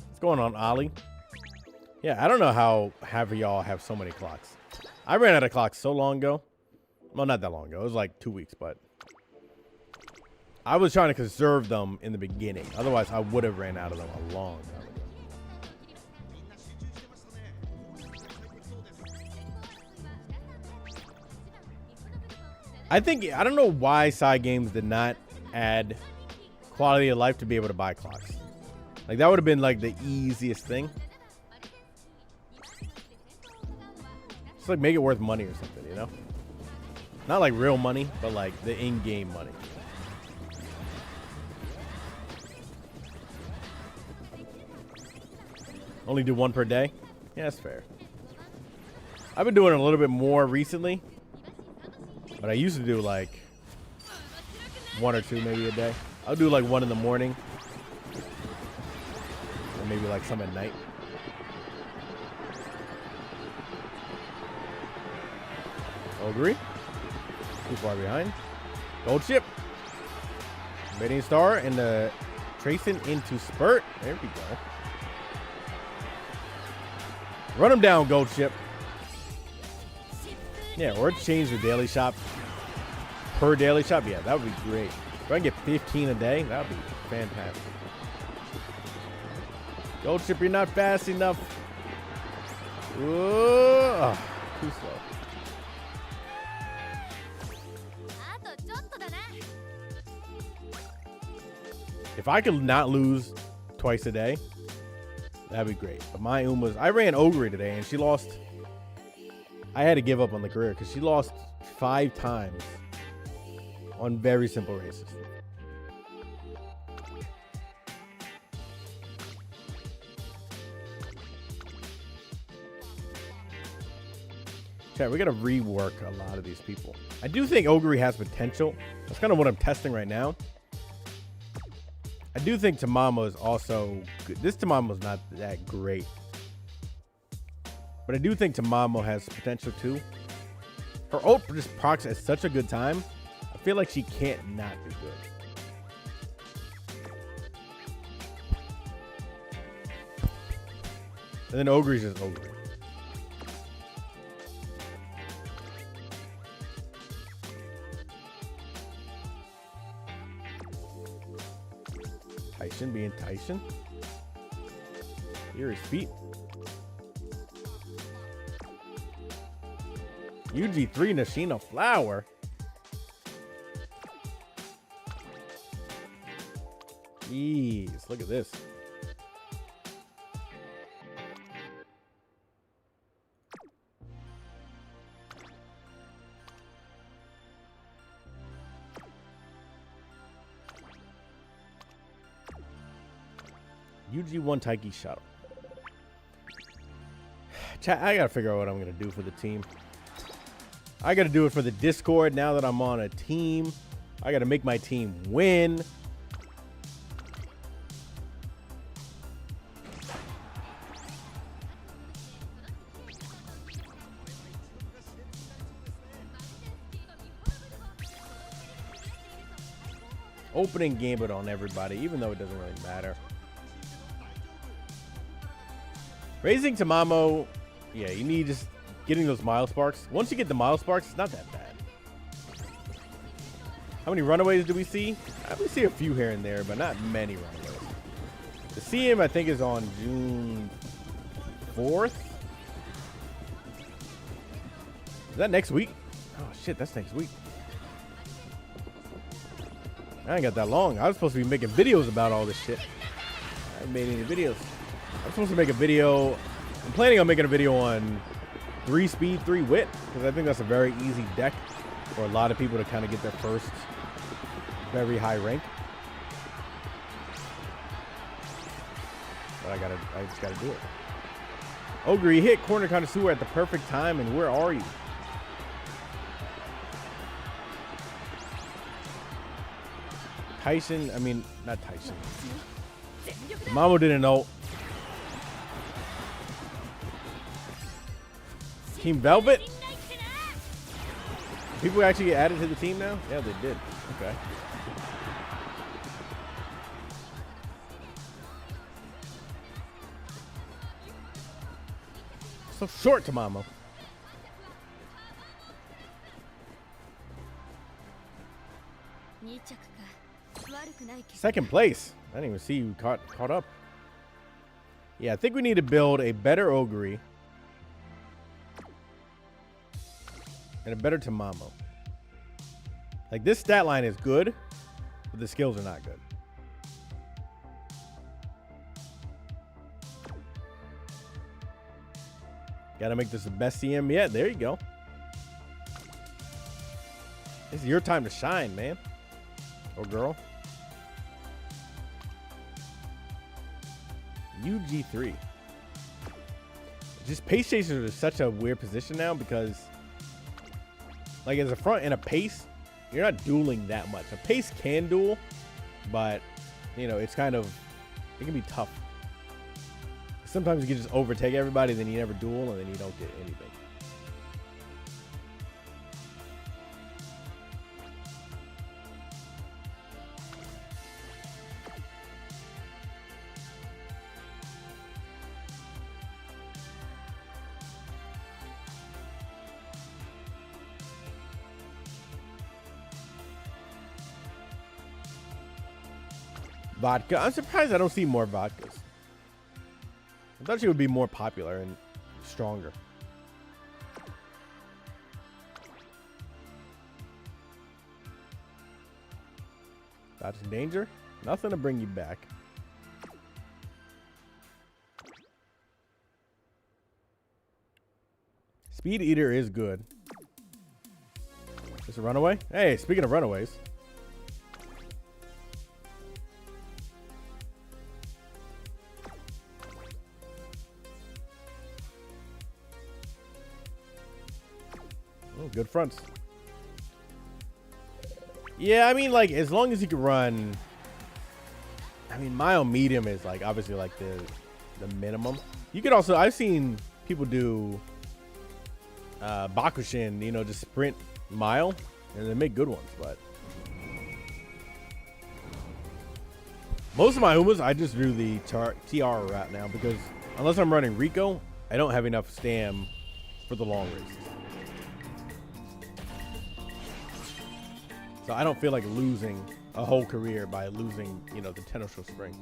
Speaker 1: What's going on, Ollie? Yeah, I don't know how half of y'all have so many clocks. I ran out of clocks so long ago. Well, not that long ago. It was like 2 weeks, but I was trying to conserve them in the beginning. Otherwise, I would have ran out of them a long time ago. I don't know why side games did not add quality of life to be able to buy clocks. Like, that would have been like the easiest thing. Just like make it worth money or something, you know? Not like real money, but like the in-game money. Only do one per day? Yeah, that's fair. I've been doing it a little bit more recently. But I used to do like 1 or 2 maybe a day. I'll do like 1 in the morning. And maybe like some at night. Ogre. Too far behind. Gold chip. Rating star and the tracing into spurt. There we go. Run him down, gold chip. Yeah, or change the daily shop per daily shop. Yeah, that would be great. If I can get 15 a day, that would be fantastic. Gold chip, you're not fast enough. Whoa, too slow. If I could not lose twice a day, that'd be great. But my Uma's, I ran Ogre today and she lost. I had to give up on the career because she lost 5 times on very simple races. Chat, we got to rework a lot of these people. I do think Ogre has potential. That's kind of what I'm testing right now. I do think Tamamo is also good. This Tamamo is not that great. But I do think Tamamo has potential too. Her ult just procs at such a good time. I feel like she can't not be good. And then Ogre is just Ogre. Tyson being Tyson. Here is feet. UG3 Nashina Flower. Jeez, look at this. UG1 Taiki Shuttle. Chat, I gotta figure out what I'm gonna do for the team. I gotta do it for the Discord now that I'm on a team. I gotta make my team win. Opening gambit on everybody, even though it doesn't really matter. Raising Tamamo, yeah, you need just getting those mile sparks. Once you get the mile sparks, it's not that bad. How many runaways do we see? We see a few here and there, but not many runaways. The CM, I think, is on June 4th. Is that next week? Oh, shit, that's next week. I ain't got that long. I was supposed to be making videos about all this shit. I haven't made any videos. I'm supposed to make a video. I'm planning on making a video on 3 speed, 3 wit, because I think that's a very easy deck for a lot of people to kind of get their first very high rank. But I just gotta do it. Ogre, you hit corner connoisseur at the perfect time, and where are you? Tyson, I mean, not Tyson. Mamo didn't know. Team Velvet? People actually get added to the team now? Yeah, they did. Okay. So short to Mamo. Second place. I didn't even see you caught up. Yeah, I think we need to build a better Ogre and a better Tamamo. Like, this stat line is good, but the skills are not good. Gotta make this the best CM yet. There you go. This is your time to shine, man. Or girl. UG3. Just pace chasers are such a weird position now because, like, as a front and a pace, you're not dueling that much. A pace can duel, but, you know, it's kind of, it can be tough. Sometimes you can just overtake everybody, then you never duel, and then you don't get anything. Vodka. I'm surprised I don't see more vodkas. I thought she would be more popular and stronger. That's danger. Nothing to bring you back. Speed Eater is good. Is a runaway? Hey, speaking of runaways. Good fronts. Yeah, I mean, like, as long as you can run, I mean, mild medium is like obviously like the minimum. You could also, I've seen people do Bakushin, you know, just sprint mile, and they make good ones. But most of my Umas, I just do the TR route now because unless I'm running Rico, I don't have enough stam for the long races. So I don't feel like losing a whole career by losing, you know, the Tennoshou Spring.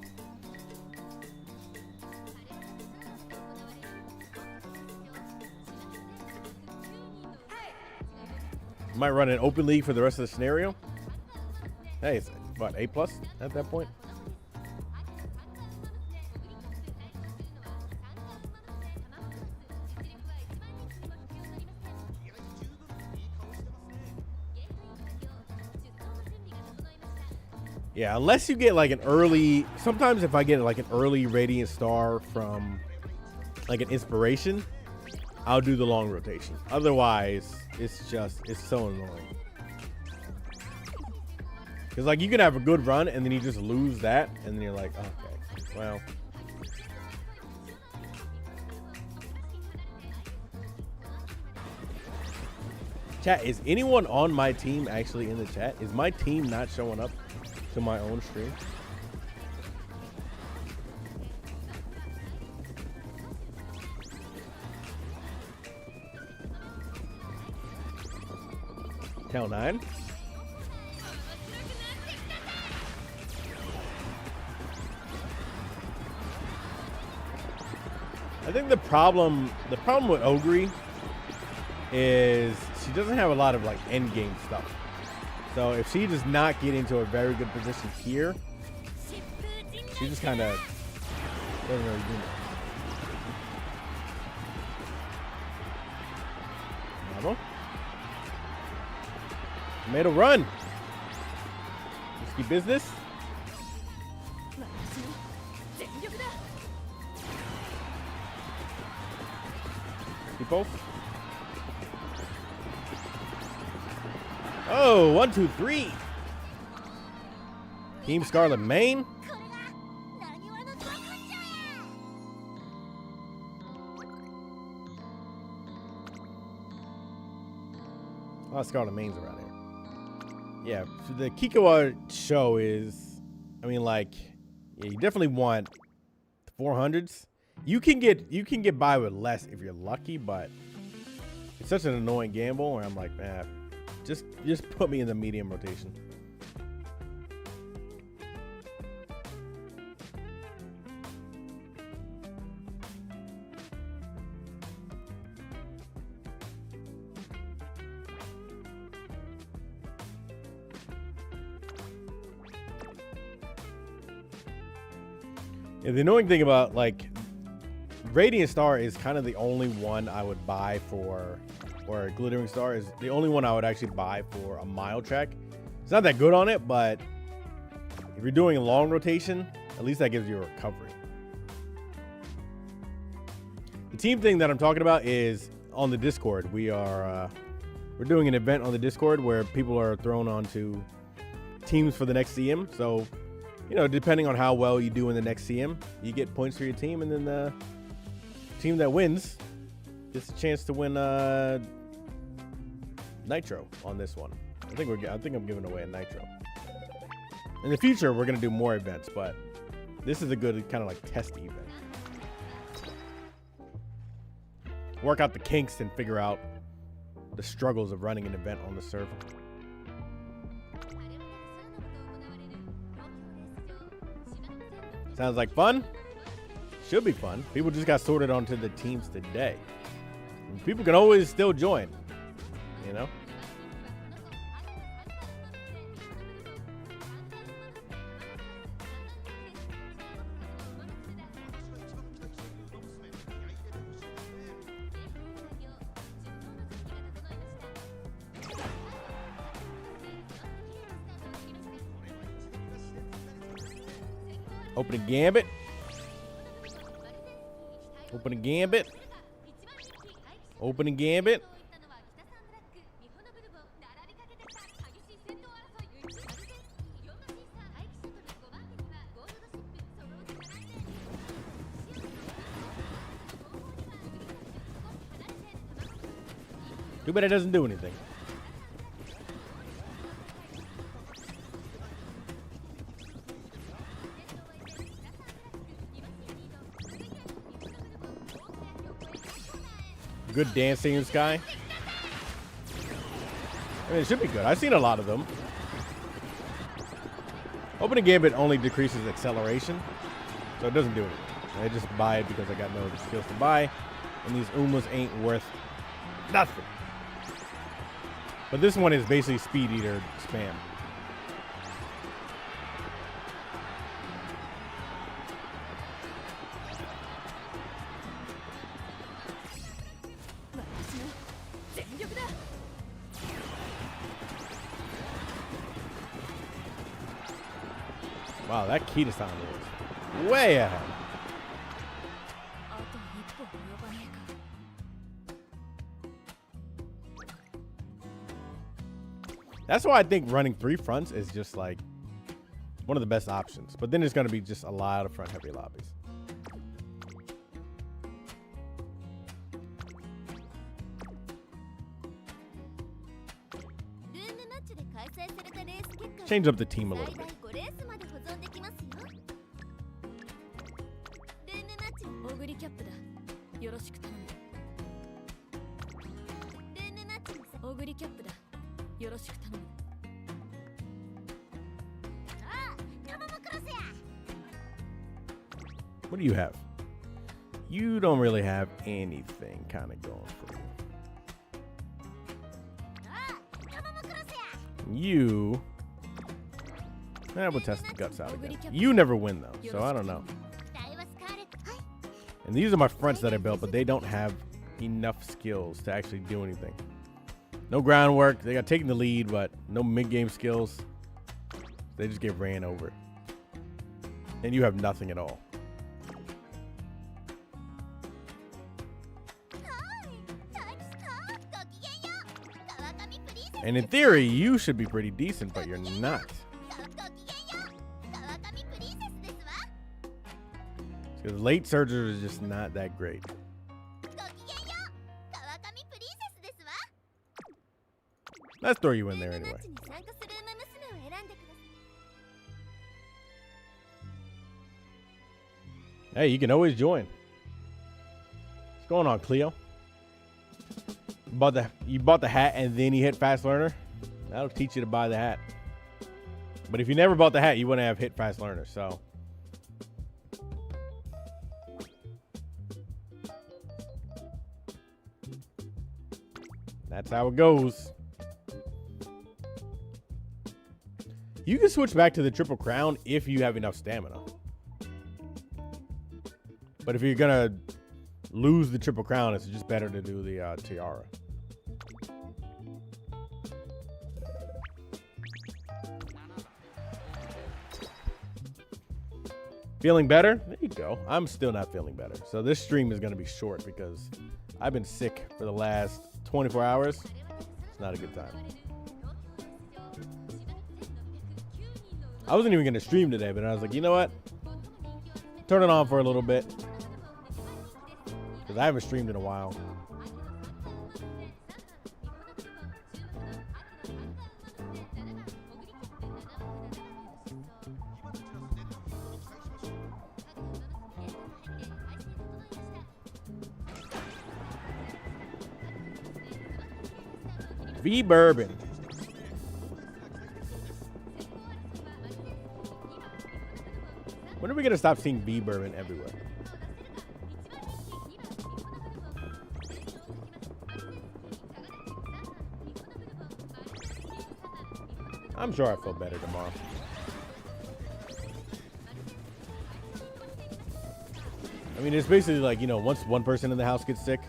Speaker 1: Might run an open league for the rest of the scenario. Hey, it's what, A+ at that point? Yeah, unless you get like an early, sometimes if I get like an early Radiant Star from like an inspiration, I'll do the long rotation. Otherwise, it's so annoying. Because like you can have a good run and then you just lose that and then you're like, okay, well. Chat, is anyone on my team actually in the chat? Is my team not showing up to my own stream? Tell 9. I think the problem with Ogre is she doesn't have a lot of like end game stuff. So if she does not get into a very good position here, she just kind of doesn't really do much. Bravo. Made a run. Risky business. People. Oh, 1, 2, 3. Team Scarlet Main. A lot of Scarlet Mains around here. Yeah, so the Kikoa show is, I mean, like, yeah, you definitely want 400s. You can get by with less if you're lucky, but it's such an annoying gamble where I'm like, man, just put me in the medium rotation. Yeah, the annoying thing about, like, Radiant Star is kind of the only one I would buy for, or Glittering Star is the only one I would actually buy for a mile track. It's not that good on it, but if you're doing a long rotation, at least that gives you a recovery. The team thing that I'm talking about is on the Discord. We're doing an event on the Discord where people are thrown onto teams for the next CM. So, you know, depending on how well you do in the next CM, you get points for your team, and then the team that wins gets a chance to win Nitro on this one. I think I'm giving away a Nitro. In the future, we're gonna do more events, but this is a good kind of like testy event. Work out the kinks and figure out the struggles of running an event on the server. Sounds like fun. Should be fun. People just got sorted onto the teams today. And people can always still join, you know? Open a gambit. Open a gambit. Open a gambit. Too bad it doesn't do anything. Good dancing in the sky. I mean, it should be good. I've seen a lot of them. Opening Gambit only decreases acceleration, so it doesn't do anything. I just buy it because I got no skills to buy, and these Umas ain't worth nothing. But this one is basically Speed Eater spam. Wow, that Kita sound is way ahead. That's why I think running 3 fronts is just like one of the best options. But then it's going to be just a lot of front heavy lobbies. Change up the team a little bit. What do you have? You don't really have anything kind of going for you. You... we'll test the guts out again. You never win, though, so I don't know. And these are my fronts that I built, but they don't have enough skills to actually do anything. No groundwork. They got taken the lead, but no mid-game skills. They just get ran over. And you have nothing at all. And in theory, you should be pretty decent, but you're not. Because late surgers is just not that great. Let's throw you in there anyway. Hey, you can always join. What's going on, Cleo? You bought the hat and then you hit Fast Learner? That'll teach you to buy the hat. But if you never bought the hat, you wouldn't have hit Fast Learner, so. That's how it goes. You can switch back to the Triple Crown if you have enough stamina. But if you're gonna lose the Triple Crown, it's just better to do the Tiara. Feeling better? There you go. I'm still not feeling better. So this stream is gonna be short because I've been sick for the last 24 hours. It's not a good time. I wasn't even gonna stream today, but I was like, you know what? Turn it on for a little bit. Because I haven't streamed in a while. V Bourbon. When are we gonna stop seeing V Bourbon everywhere? I'm sure I feel better tomorrow. I mean, it's basically like, you know, once one person in the house gets sick,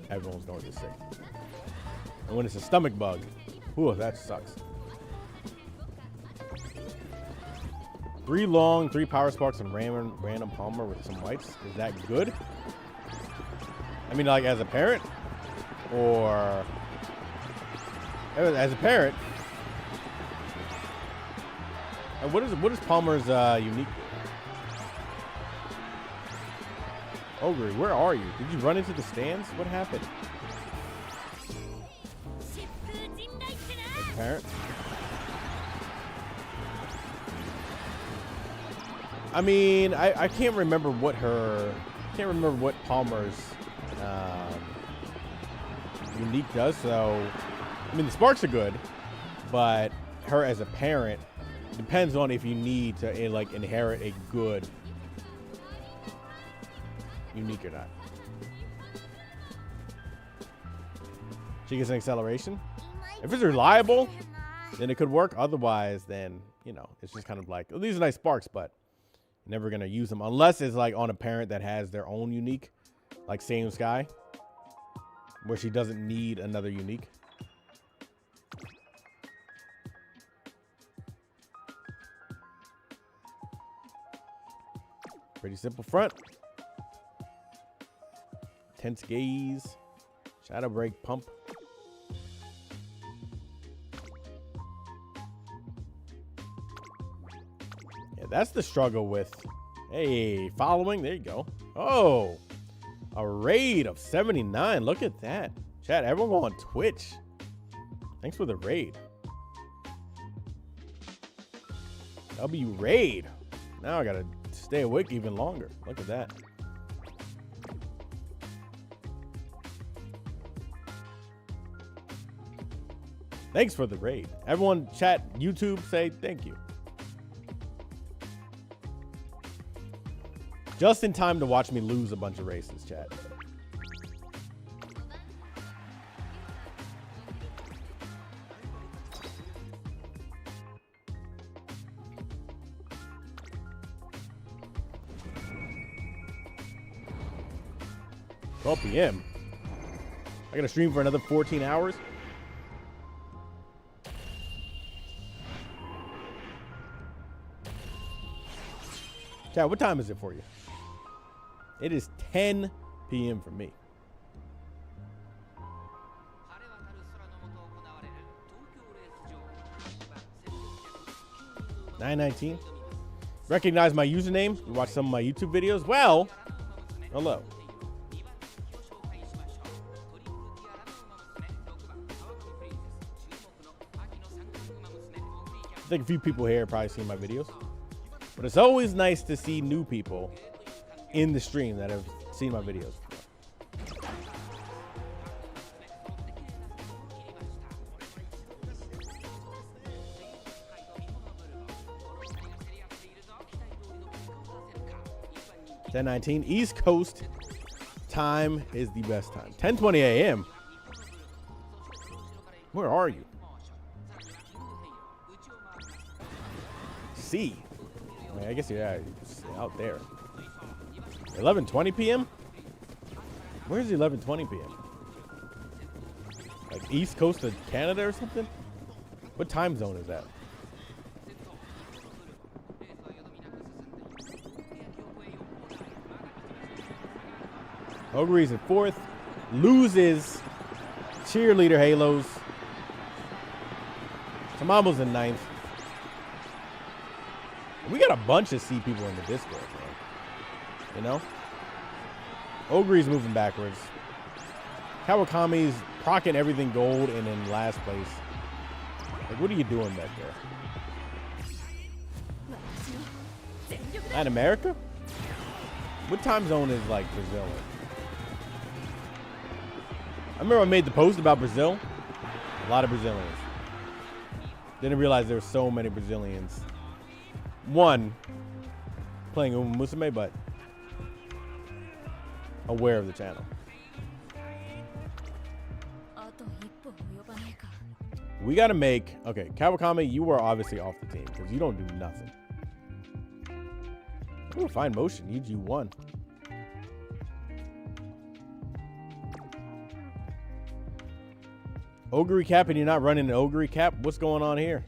Speaker 1: everyone's going to get sick. And when it's a stomach bug, whew, that sucks. 3 long, 3 power sparks, and random Palmer with some whites. Is that good? I mean, like as a parent, or as a parent. And what is Palmer's unique? Ogre, where are you? Did you run into the stands? What happened? As a parent. I mean, I can't remember what Palmer's unique does. So, I mean, the sparks are good, but her as a parent depends on if you need to like inherit a good unique or not. She gets an acceleration. If it's reliable, then it could work. Otherwise, then you know it's just kind of like, oh, these are nice sparks, but never gonna use them unless it's like on a parent that has their own unique, like Same Sky, where she doesn't need another unique. Pretty simple front. Tense gaze. Shadow break pump. Yeah, that's the struggle with. Hey, following. There you go. Oh, a raid of 79. Look at that. Chat, everyone go on Twitch. Thanks for the raid. W raid. Now I gotta stay awake even longer. Look at that. Thanks for the raid. Everyone, chat, YouTube, say thank you. Just in time to watch me lose a bunch of races, chat. PM. I gotta stream for another 14 hours. Chat, what time is it for you? It is 10 p.m. for me. 919. Recognize my username? You watch some of my YouTube videos? Well, hello. I think a few people here have probably seen my videos. But it's always nice to see new people in the stream that have seen my videos. 10:19 East Coast time is the best time. 10:20 a.m. Where are you? C. I mean, I guess you're out there. 11:20 p.m. Where's 11:20 p.m.? Like East Coast of Canada or something? What time zone is that? Ogre's in 4th. Loses. Cheerleader Halos. Tamamo's in 9th. We got a bunch of C people in the Discord, man. You know? Ogre's moving backwards. Kawakami's procking everything gold and in last place. Like, what are you doing back there? Latin America? What time zone is, like, Brazil in? I remember I made the post about Brazil. A lot of Brazilians. Didn't realize there were so many Brazilians. One, playing UmaMusume, but aware of the channel. We got to make... Okay, Kawakami, you are obviously off the team because you don't do nothing. Ooh, fine motion. EG1. Ogre cap and you're not running an ogre cap? What's going on here?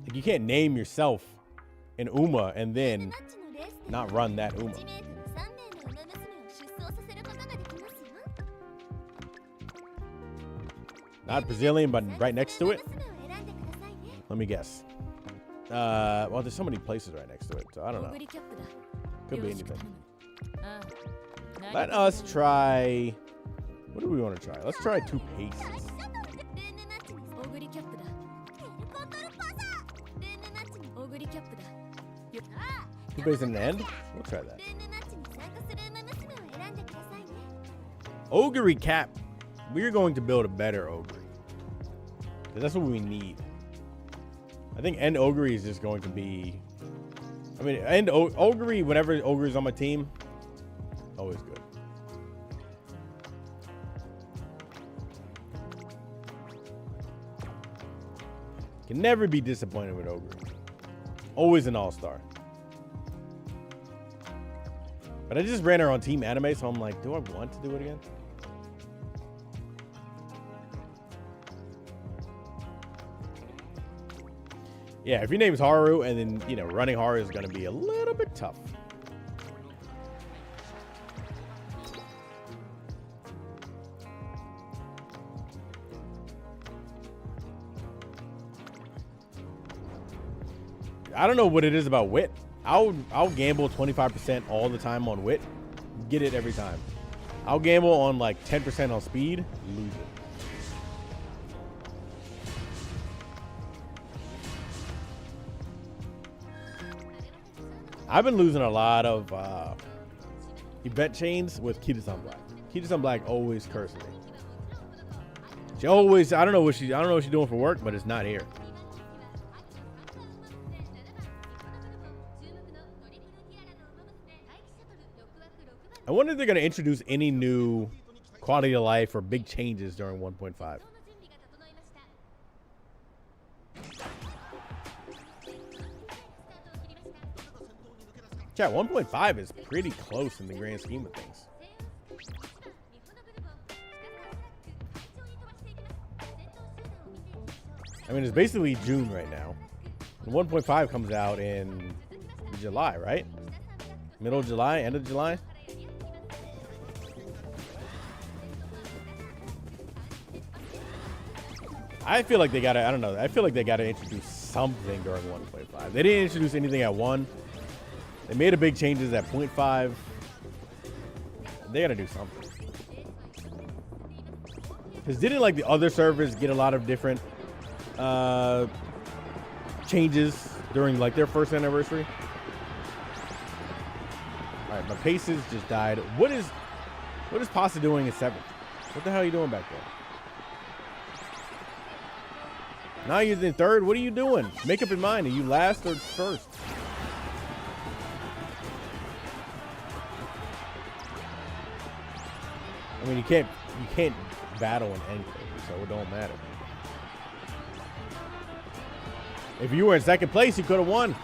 Speaker 1: Like, you can't name yourself an Uma and then not run that Uma. Not Brazilian, but right next to it? Let me guess. Well, there's so many places right next to it, so I don't know. Could be anything. Let us try... What do we want to try? Let's try 2 paces. 2 paces and an end? We'll try that. Ogre cap. We're going to build a better Ogre. That's what we need. I think end Ogre is just going to be... I mean, end Ogre, whenever Ogre is on my team, always good. Can never be disappointed with Ogre. Always an all-star. But I just ran her on Team Anime, so I'm like, do I want to do it again? Yeah, if your name's Haru, and then, you know, running Haru is going to be a little bit tough. I don't know what it is about wit. I'll gamble 25% all the time on wit. Get it every time. I'll gamble on like 10% on speed. Lose it. I've been losing a lot of event chains with Kita-san Black. Kita-san Black always curses me. She always, I don't know what she's doing for work, but it's not here. I wonder if they're going to introduce any new quality of life or big changes during 1.5. Chat, 1.5 is pretty close in the grand scheme of things. I mean, it's basically June right now. And 1.5 comes out in July, right? Middle of July, end of July? I feel like they gotta, I don't know. I feel like they gotta introduce something during 1.5. They didn't introduce anything at 1. They made a big changes at 0.5. They gotta do something. Because didn't like the other servers get a lot of different changes during like their first anniversary? All right, my paces just died. What is Pasta doing in 7th? What the hell are you doing back there? Now you're in 3rd. What are you doing? Make up your mind. Are you last or first? I mean, you can't battle in anything, so it don't matter. If you were in 2nd place, you could have won.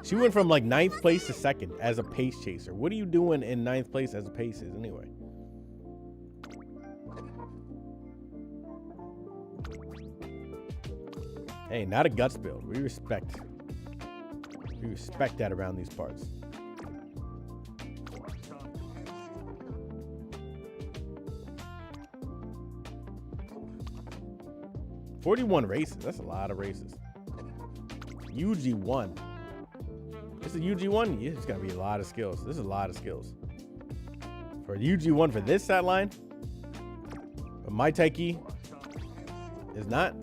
Speaker 1: She went from like 9th place to 2nd as a pace chaser. What are you doing in 9th place as a paces anyway? Hey, not a guts build. We respect that around these parts. $41 races. That's a lot of races. UG1. This is UG1. Yeah, it's gonna be a lot of skills. This is a lot of skills. For UG1 for this stat line. But my Taiki is not.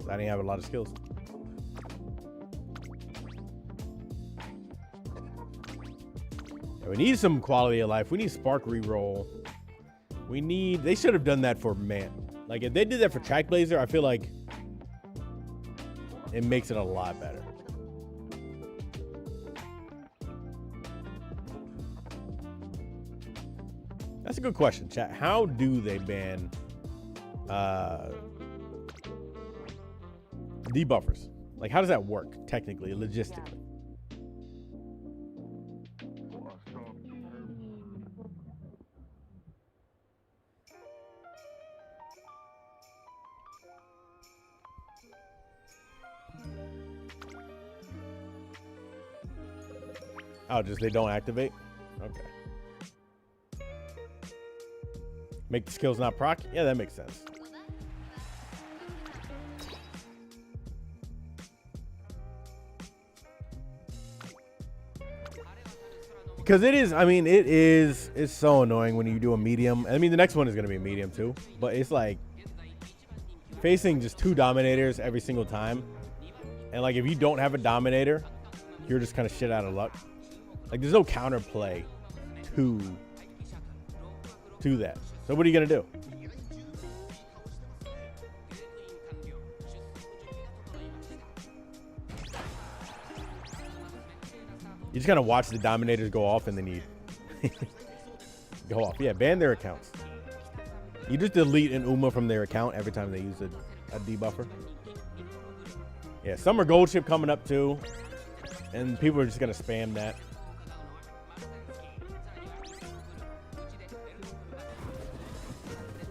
Speaker 1: I didn't have a lot of skills. We need some quality of life. We need spark reroll. They should have done that for man. Like if they did that for Track Blazer, I feel like it makes it a lot better. That's a good question, chat. How do they ban debuffers? Like how does that work technically, logistically? Oh, just they don't activate? Okay. Make the skills not proc? Yeah, that makes sense. Because it is, I mean, it's so annoying when you do a medium. I mean, the next one is going to be a medium too. But it's like facing just 2 dominators every single time. And like if you don't have a dominator, you're just kind of shit out of luck. Like there's no counterplay to that. So what are you gonna do? You just gotta watch the dominators go off and then you go off. Yeah, ban their accounts. You just delete an Uma from their account every time they use a debuffer. Yeah, Summer Gold Ship coming up too. And people are just gonna spam that.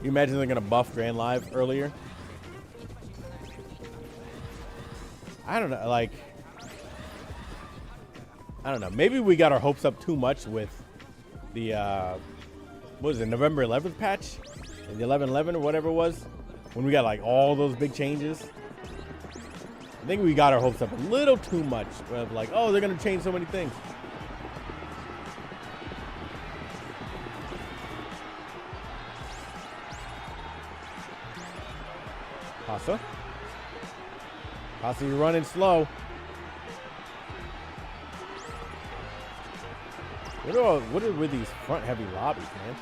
Speaker 1: You imagine they're gonna buff Grand Live earlier? I don't know, like I don't know. Maybe we got our hopes up too much with the what was it, November 11th patch? The 11/11 or whatever it was, when we got like all those big changes. I think we got our hopes up a little too much of like, oh, they're gonna change so many things. Pasta, you're running slow. What are with these front heavy lobbies, man?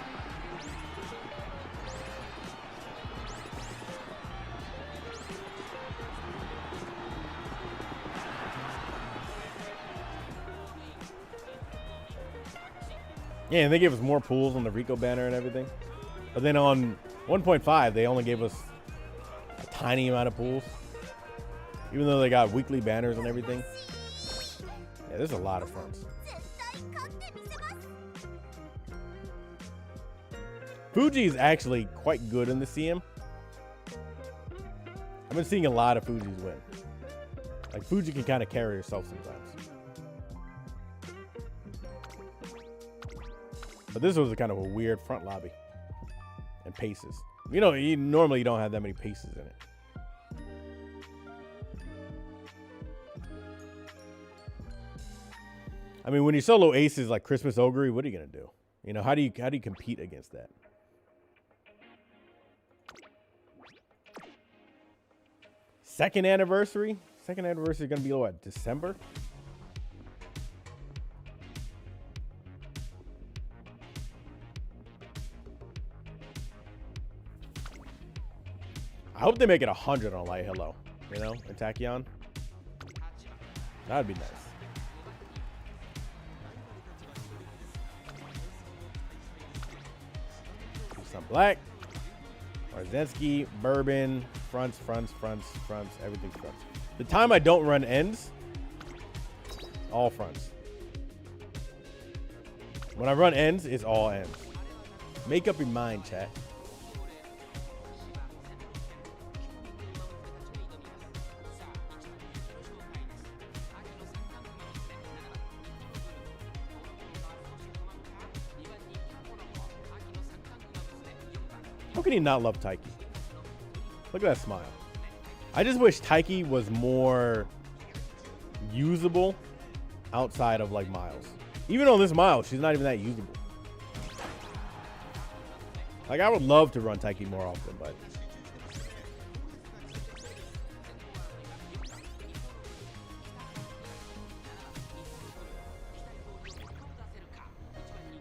Speaker 1: Yeah, and they gave us more pools on the Rico banner and everything. But then on 1.5, they only gave us a tiny amount of pools. Even though they got weekly banners and everything. Yeah, there's a lot of fronts. Fuji is actually quite good in the CM. I've been seeing a lot of Fujis win. Like Fuji can kind of carry herself sometimes. But this was kind of a weird front lobby. And paces. You know, normally you don't have that many paces in it. I mean, when you solo aces like Christmas Ogre, what are you gonna do? You know, how do you compete against that? Second anniversary? Second anniversary is gonna be what, December? I hope they make it 100 on Light Hello, you know, and Tachyon. That'd be nice. Some black. Arzensky, bourbon, fronts, everything fronts. The time I don't run ends, all fronts. When I run ends, it's all ends. Make up your mind, chat. How can he not love Taiki? Look at that smile. I just wish Taiki was more usable outside of like Miles. Even on this Miles, she's not even that usable. Like I would love to run Taiki more often, but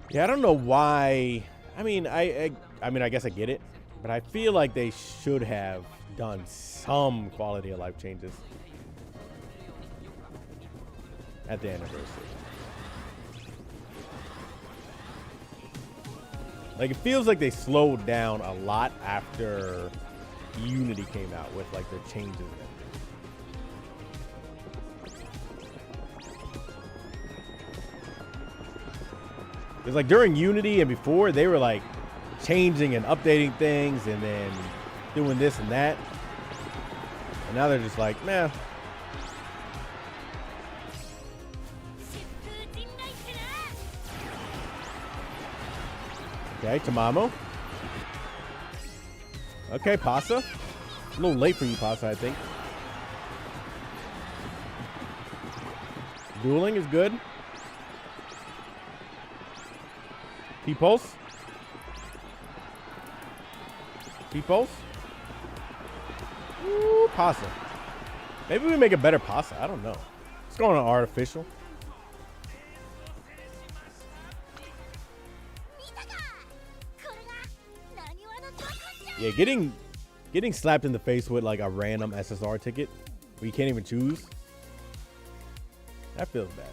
Speaker 1: yeah, I don't know why. I mean, I guess I get it, but I feel like they should have done some quality of life changes at the anniversary. Like it feels like they slowed down a lot after Unity came out with like their changes and everything. Because like during Unity and before, they were like changing and updating things and then doing this and that. And now they're just like, nah. Okay, Tamamo. Okay, Pasa. A little late for you, Pasa, I think. Dueling is good. T-Pulse. T-Pulse. Ooh, Pasa. Maybe we make a better Pasa. I don't know. Let's go on artificial. Yeah, getting slapped in the face with like a random SSR ticket where you can't even choose. That feels bad.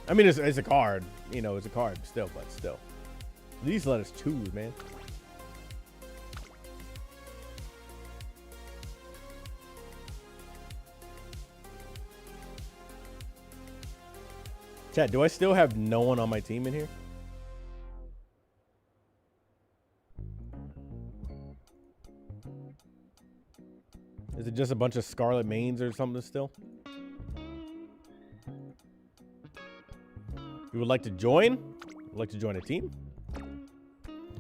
Speaker 1: I mean, it's a card. You know, it's a card still, but still. At least let us choose, man. Chat, do I still have no one on my team in here? Is it just a bunch of Scarlet mains or something still? You would like to join? Would like to join a team?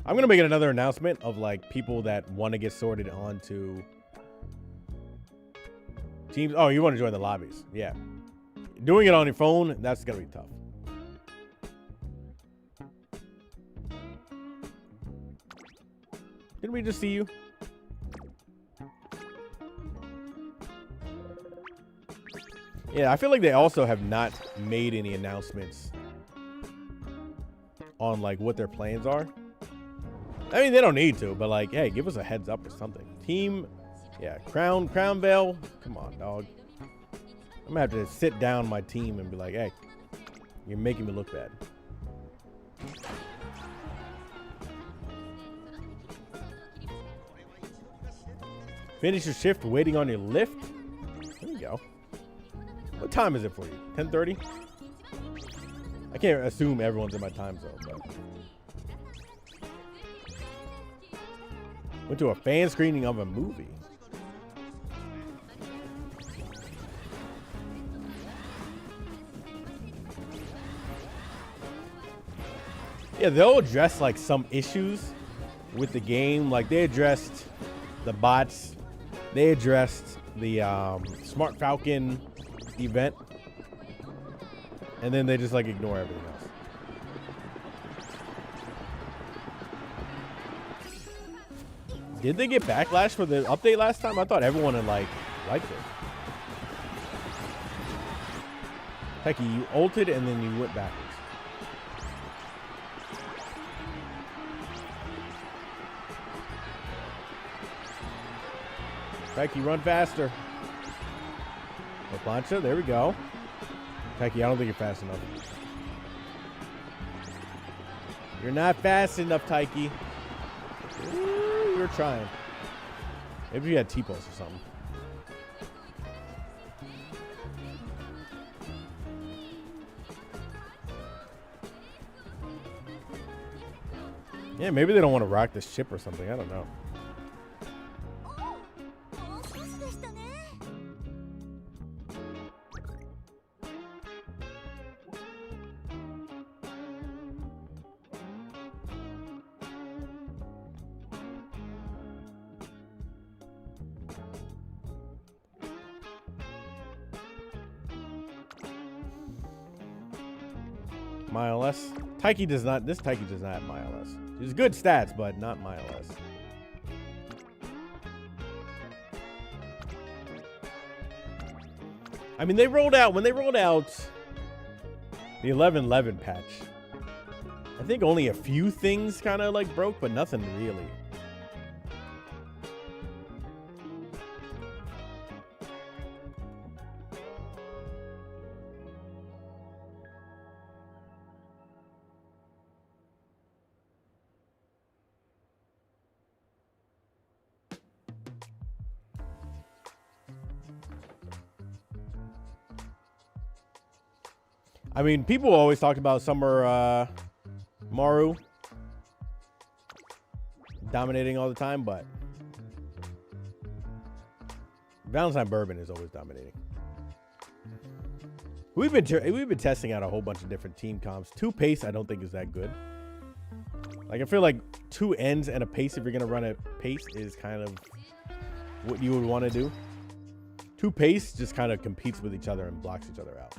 Speaker 1: I'm going to make another announcement of like people that want to get sorted onto teams. Oh, you want to join the lobbies. Yeah. Doing it on your phone, that's going to be tough. Didn't we just see you? Yeah, I feel like they also have not made any announcements on like what their plans are. I mean, they don't need to, but like, hey, give us a heads up or something. Team, yeah, Crown Vale. Come on, dog. I'm gonna have to sit down my team and be like, hey, you're making me look bad. Finish your shift waiting on your lift. There you go. What time is it for you? 10:30? I can't assume everyone's in my time zone, but. Went to a fan screening of a movie. Yeah, they'll address like some issues with the game. Like they addressed the bots. They addressed the Smart Falcon event. And then they just like ignore everything else. Did they get backlash for the update last time? I thought everyone had liked it. Hecky, you ulted and then you went backwards. Hecky, run faster. La plancha, there we go. Hecky, I don't think you're fast enough. You're not fast enough, Taiki. You're trying. Maybe you had T-pulse or something. Yeah, maybe they don't want to rock this ship or something. I don't know. Mile less. Taiki does not. This Taiki does not have mile less. He's good stats, but not mile less. I mean, they rolled out when they rolled out the 11-11 patch. I think only a few things kind of like broke, but nothing really. I mean, people always talked about Summer Maru dominating all the time, but Valentine Bourbon is always dominating. We've been testing out a whole bunch of different team comps. 2 pace, I don't think is that good. Like I feel like 2 ends and a pace, if you're gonna run a pace, is kind of what you would want to do. 2 pace just kind of competes with each other and blocks each other out.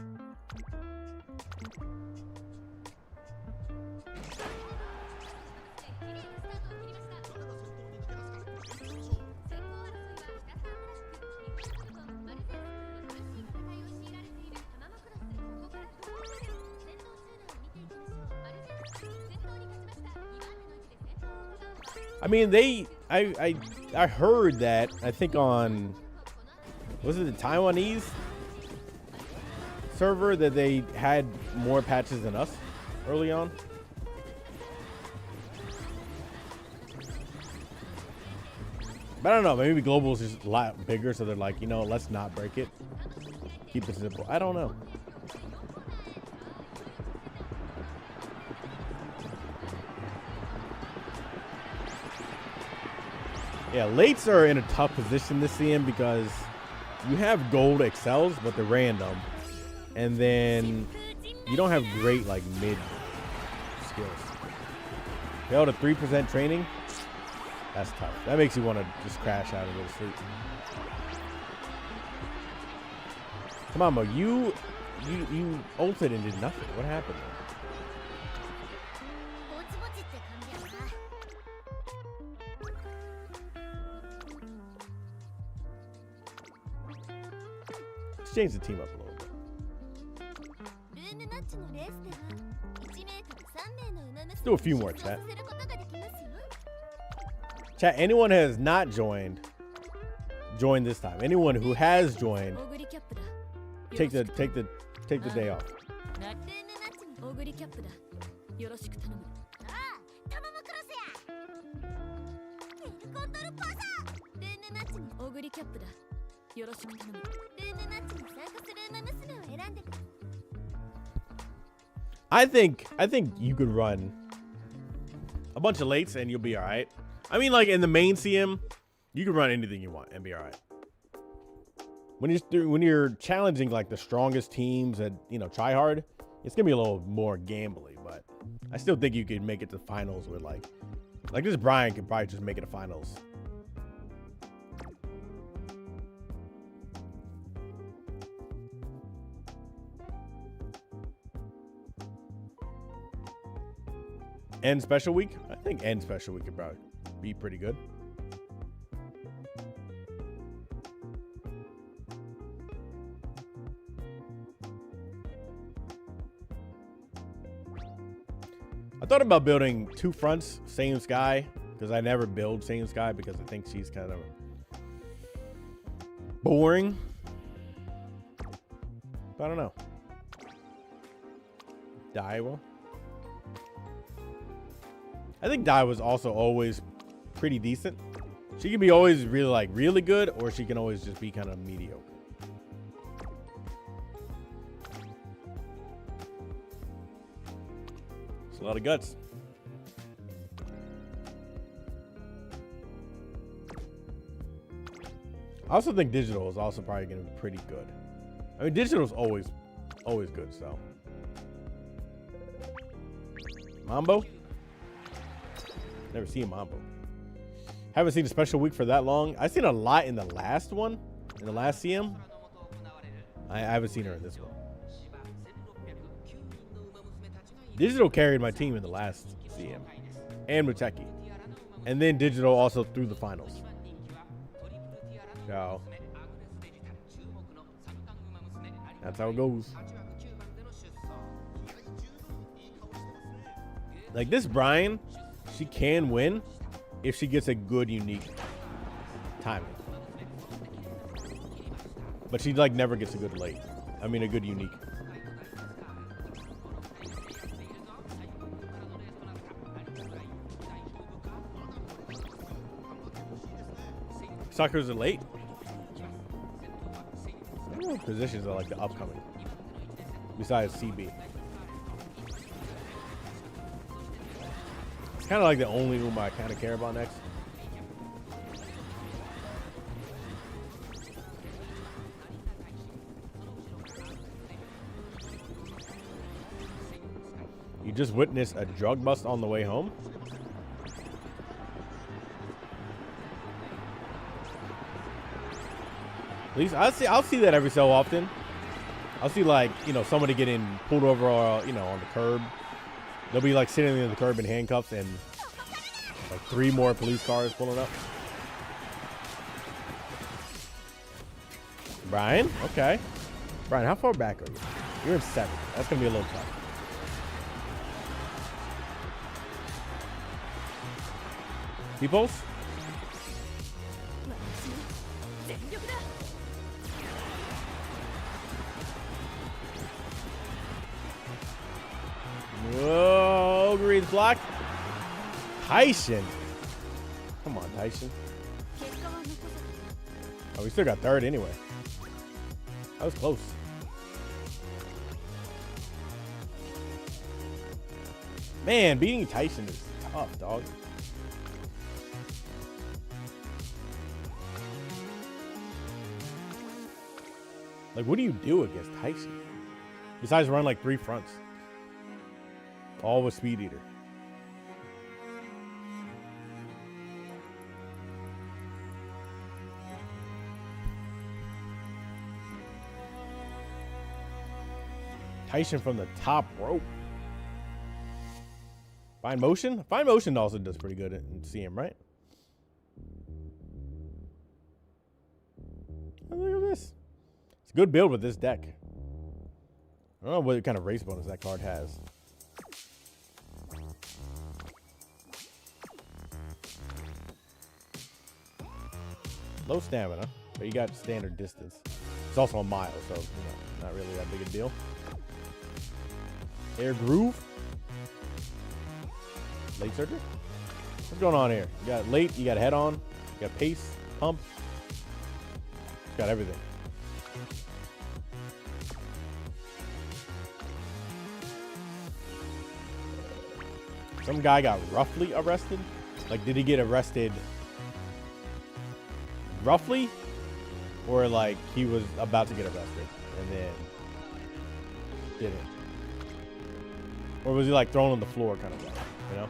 Speaker 1: I mean, I heard that, I think on, was it the Taiwanese server, that they had more patches than us early on. But I don't know, maybe global is just a lot bigger, so they're like, you know, let's not break it. Keep it simple. I don't know. Yeah, lates are in a tough position this CM because you have gold excels, but they're random. And then you don't have great, like, mid skills. Failed a 3% training. That's tough. That makes you want to just crash out and go to sleep. Come on, Mo. You ulted and did nothing. What happened there? Let's change the team up a little bit. Let's do a few more, chat. Chat, anyone has not joined, join this time. Anyone who has joined, take the day off. I think you could run a bunch of lates and you'll be all right. I mean, like in the main CM, you can run anything you want and be all right. When you're challenging like the strongest teams that, you know, try hard, it's gonna be a little more gambly, but I still think you could make it to finals with like this Brian could probably just make it to finals. End special week? I think end special week could probably be pretty good. I thought about building two fronts, same sky, because I never build same sky because I think she's kind of boring. But I don't know. Daiwa. I think Dai was also always pretty decent. She can be always really good, or she can always just be kind of mediocre. It's a lot of guts. I also think digital is also probably going to be pretty good. I mean, digital is always good, so. Mambo? Never seen Mambo. Haven't seen a special week for that long. I've seen a lot in the last one, in the last CM. I haven't seen her in this one. Digital carried my team in the last CM, and Muteki, and then Digital also through the finals. So that's how it goes. Like this Brian, she can win if she gets a good unique timing. But she like never gets a good late. I mean a good unique. Suckers are late. I don't know what positions are like the upcoming. Besides CB. It's kind of like the only Uma I kind of care about next. You just witnessed a drug bust on the way home. At least I'll see that every so often. I'll see like, you know, somebody getting pulled over, you know, on the curb. They'll be like sitting in the curb in handcuffs and like 3 more police cars pulling up. Brian, okay. Brian, how far back are you? You're in 7th. That's gonna be a little tough. T-pulse? Whoa, green's blocked. Tyson. Come on, Tyson. Oh, we still got 3rd anyway. That was close. Man, beating Tyson is tough, dog. Like, what do you do against Tyson? Besides run like 3 fronts. All with Speed Eater. Tyson from the top rope. Fine motion? Fine motion also does pretty good in CM, right? Oh, look at this. It's a good build with this deck. I don't know what kind of race bonus that card has. Low stamina, but you got standard distance. It's also a mile, so you know, not really that big a deal. Air groove. Late surgery? What's going on here? You got late, you got head on, you got pace, pump. It's got everything. Some guy got roughly arrested. Like, did he get arrested roughly, or like he was about to get arrested and then didn't? Or was he like thrown on the floor kind of guy, you know?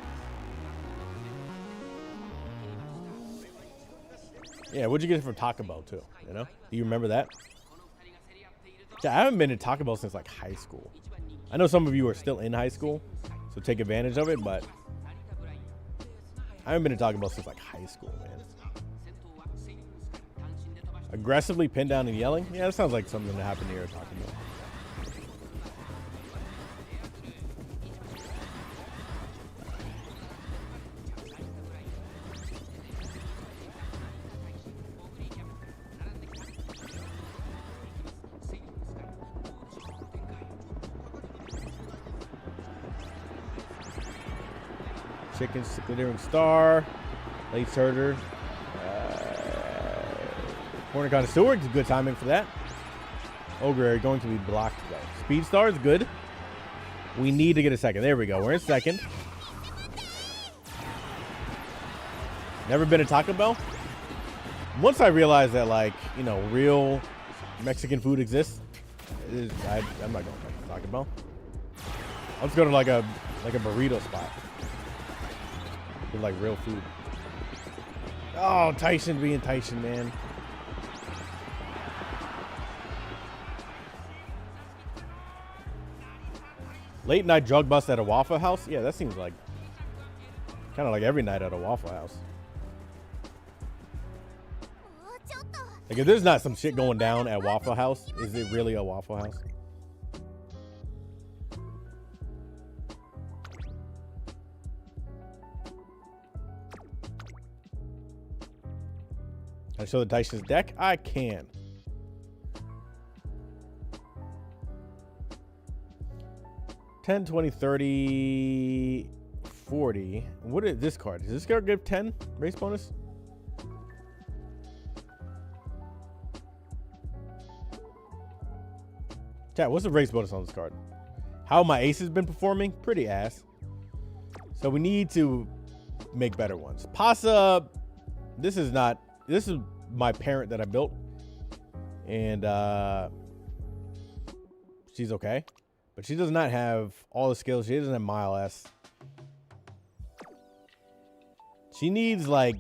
Speaker 1: Yeah, what'd you get from Taco Bell too, you know? Do you remember that? Yeah, I haven't been to Taco Bell since like high school. I know some of you are still in high school, so take advantage of it, but I haven't been to Taco Bell since like high school, man. Aggressively pinned down and yelling? Yeah, that sounds like something that happened here at Taco Bell. Chicken glittering star, late starter, corner connoisseur. It's good timing for that. Ogre going to be blocked though. Speed star is good. We need to get a second. There we go. We're in second. Never been to Taco Bell. Once I realized that, like, you know, real Mexican food exists, I'm not going to Taco Bell. I'll just go to like a burrito spot. With like real food. Oh, Tyson being Tyson, man. Late night drug bust at a Waffle House? Yeah, that seems like kind of like every night at a Waffle House. Like, if there's not some shit going down at Waffle House, is it really a Waffle House? Can I show the Tyson's deck? I can. $10, $20, $30, $40. What is this card? Does this card give 10 race bonus? Chat, what's the race bonus on this card? How my aces been performing? Pretty ass. So we need to make better ones. Pasa, this is my parent that I built. And she's okay. But she does not have all the skills. She doesn't have Mile S. She needs, like,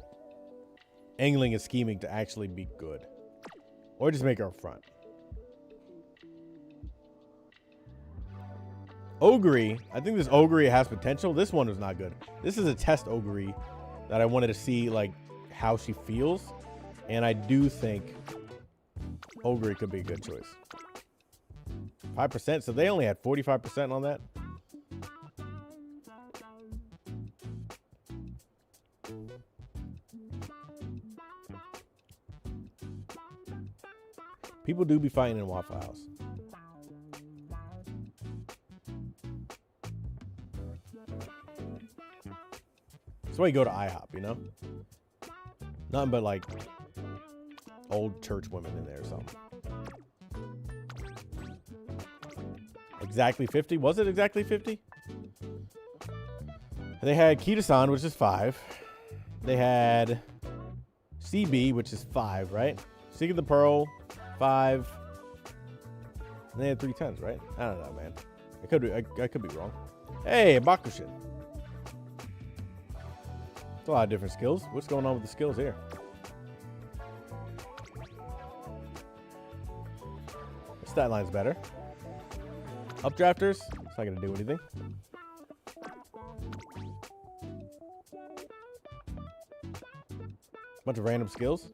Speaker 1: angling and scheming to actually be good. Or just make her up front. Ogre. I think this Ogre has potential. This one is not good. This is a test Ogre that I wanted to see, like, how she feels. And I do think Ogre could be a good choice. 5%, so they only had 45% on that. People do be fighting in Waffle House. That's why you go to IHOP, you know? Nothing but like old church women in there or something. Exactly 50? Was it exactly 50? They had Kita-san, which is 5. They had CB, which is 5, right? Seek of the Pearl, 5. And they had 3 10s, right? I don't know, man. I could be wrong. Hey, Bakushin. It's a lot of different skills. What's going on with the skills here? The stat line's better. Updrafters, it's not going to do anything. Bunch of random skills.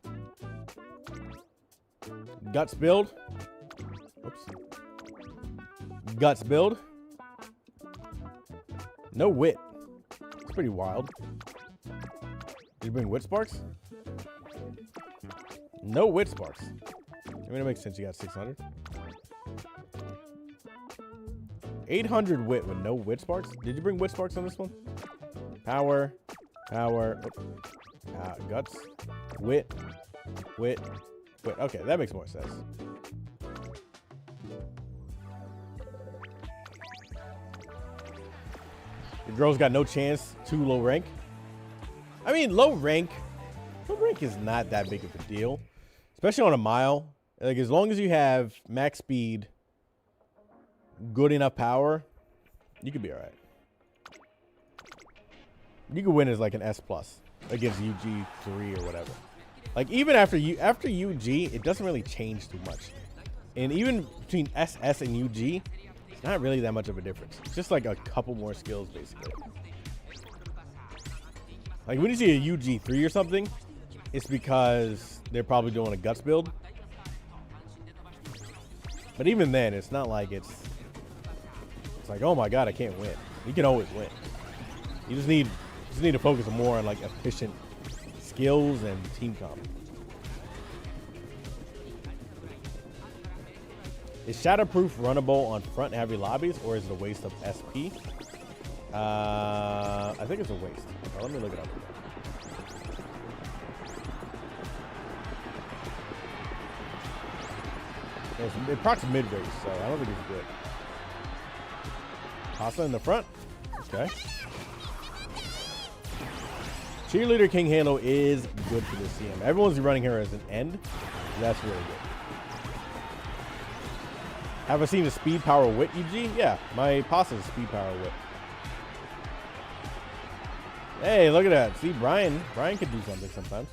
Speaker 1: Guts build. Whoops. Guts build. No wit. It's pretty wild. Did you bring wit sparks? No wit sparks. I mean, it makes sense. You got 600. 800 wit with no wit sparks. Did you bring wit sparks on this one? Power, power, guts, wit, wit, wit. Okay, that makes more sense. The girl's got no chance. Too low rank. I mean, low rank is not that big of a deal, especially on a mile. Like, as long as you have max speed, good enough power, you could be all right. You could win as like an S+ against UG3 or whatever. Like even after UG, it doesn't really change too much. And even between SS and UG, it's not really that much of a difference. It's just like a couple more skills basically. Like when you see a UG3 or something, it's because they're probably doing a guts build. But even then, it's not like it's like, oh my god, I can't win. You can always win. You just need to focus more on like efficient skills and team comp. Is Shatterproof runnable on front heavy lobbies, or is it a waste of SP? I think it's a waste. Let me look it up. It procs mid-range, so I don't think it's good. Pasta in the front. Okay. Cheerleader King handle is good for this CM. Everyone's running her as an end. That's really good. Have I seen a speed power wit UG? Yeah, my pasta is speed power wit. Hey, look at that. See, Brian can do something sometimes.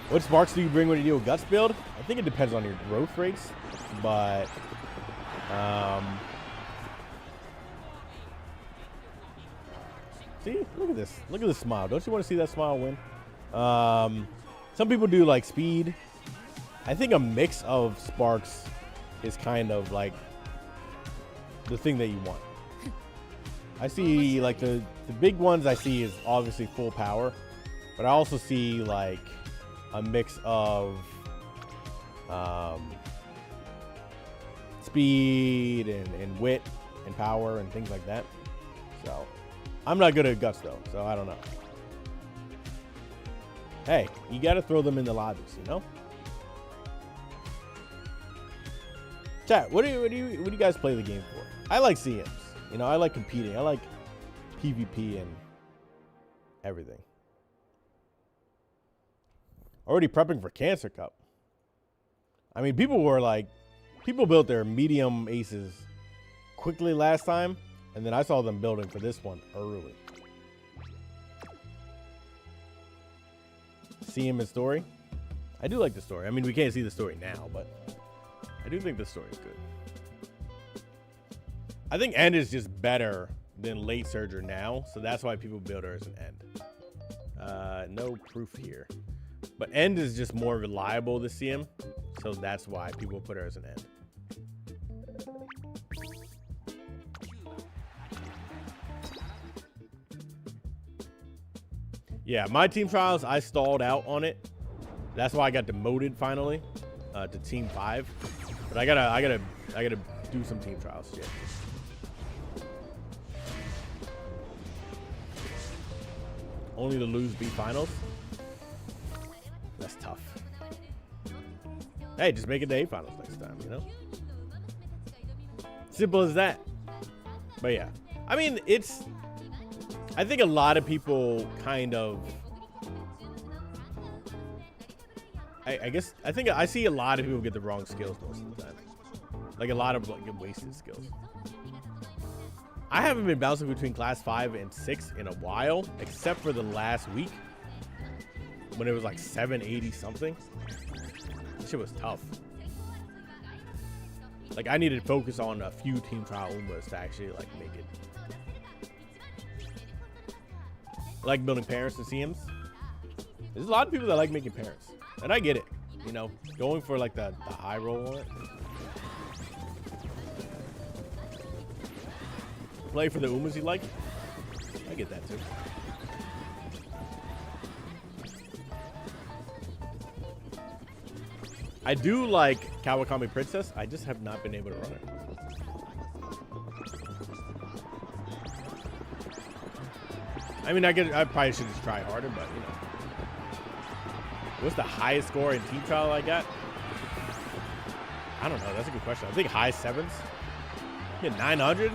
Speaker 1: What sparks do you bring when you do a guts build? I think it depends on your growth rates, but see, look at this. Look at this smile. Don't you want to see that smile win? Some people do like speed. I think a mix of sparks is kind of like the thing that you want. I see like the big ones I see is obviously full power, but I also see like a mix of speed and wit and power and things like that. So I'm not good at guts though, so I don't know. Hey, you got to throw them in the lobbies, you know? Chat, what do you guys play the game for? I like CMs. You know, I like competing. I like PvP and everything. Already prepping for Cancer Cup. I mean, people built their medium aces quickly last time, and then I saw them building for this one early. See him in story. I do like the story. I mean, we can't see the story now, but I do think the story is good. I think End is just better than Late Surger now, so that's why people build her as an End. No proof here. But End is just more reliable to see him, so that's why people put her as an End. Yeah, my team trials, I stalled out on it. That's why I got demoted finally to Team 5. But I gotta do some team trials yet. Only to lose B finals. That's tough. Hey, just make it to A finals next time, you know? Simple as that. But yeah, I mean, I think a lot of people kind of, I think I see a lot of people get the wrong skills most of the time. Like a lot of like wasted skills. I haven't been bouncing between class 5 and 6 in a while, except for the last week when it was like 780 something. That shit was tough. Like I needed to focus on a few team trial Umas to actually like make it. I like building parents and CMs. There's a lot of people that like making parents, and I get it. You know, going for like the high roll on it. Play for the Umas you like. I get that too. I do like Kawakami Princess. I just have not been able to run her. I mean, I probably should just try harder, but you know. What's the highest score in team trial I got? I don't know. That's a good question. I think high 7s. Yeah, 900.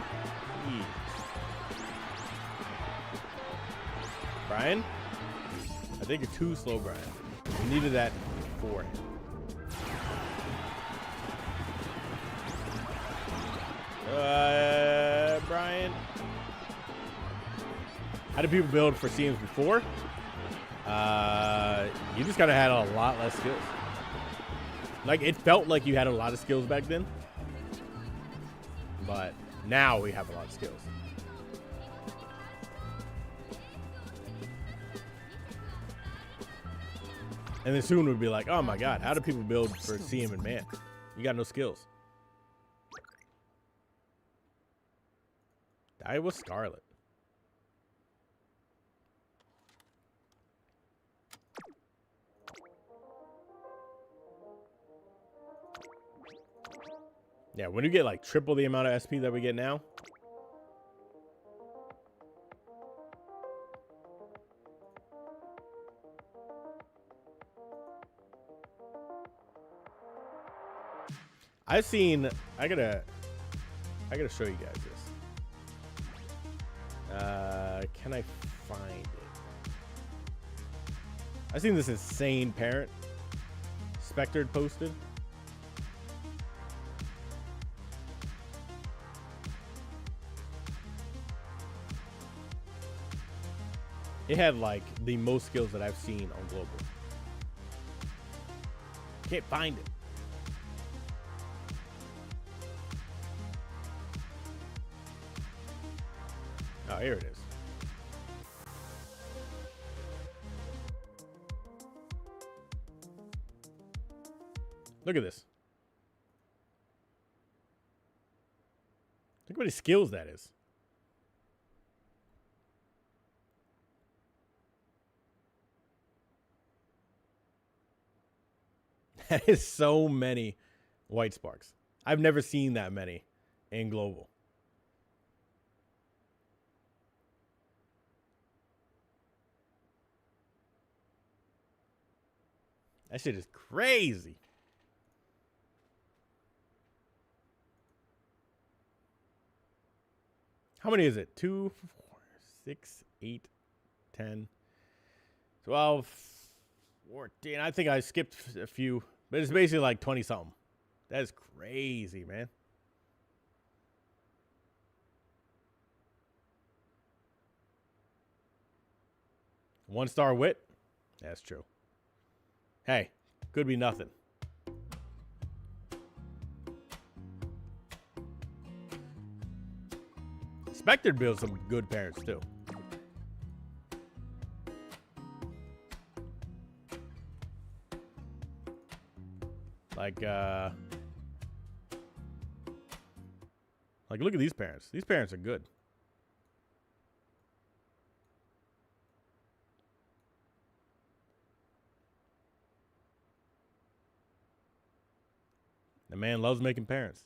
Speaker 1: Brian? I think you're too slow, Brian. You needed that 4. How did people build for CMs before? You just gotta had a lot less skills. Like, it felt like you had a lot of skills back then. But now we have a lot of skills. And then soon we'll be like, oh my god, how do people build for CM and man? You got no skills. I was Scarlet. Yeah, when you get like triple the amount of SP that we get now. I've seen, I gotta show you guys this. Can I find it? I've seen this insane parent Spectre posted. It had like the most skills that I've seen on global. Can't find it. Oh, here it is. Look at this. Look how many skills that is. That is so many white sparks. I've never seen that many in global. That shit is crazy. How many is it? 2, 4, 6, 8, 10, 12, 14. I think I skipped a few, but it's basically like 20 something. That is crazy, man. One-star wit? That's true. Hey, could be nothing. Spectre builds some good parents too. Like look at these parents. These parents are good. The man loves making parents.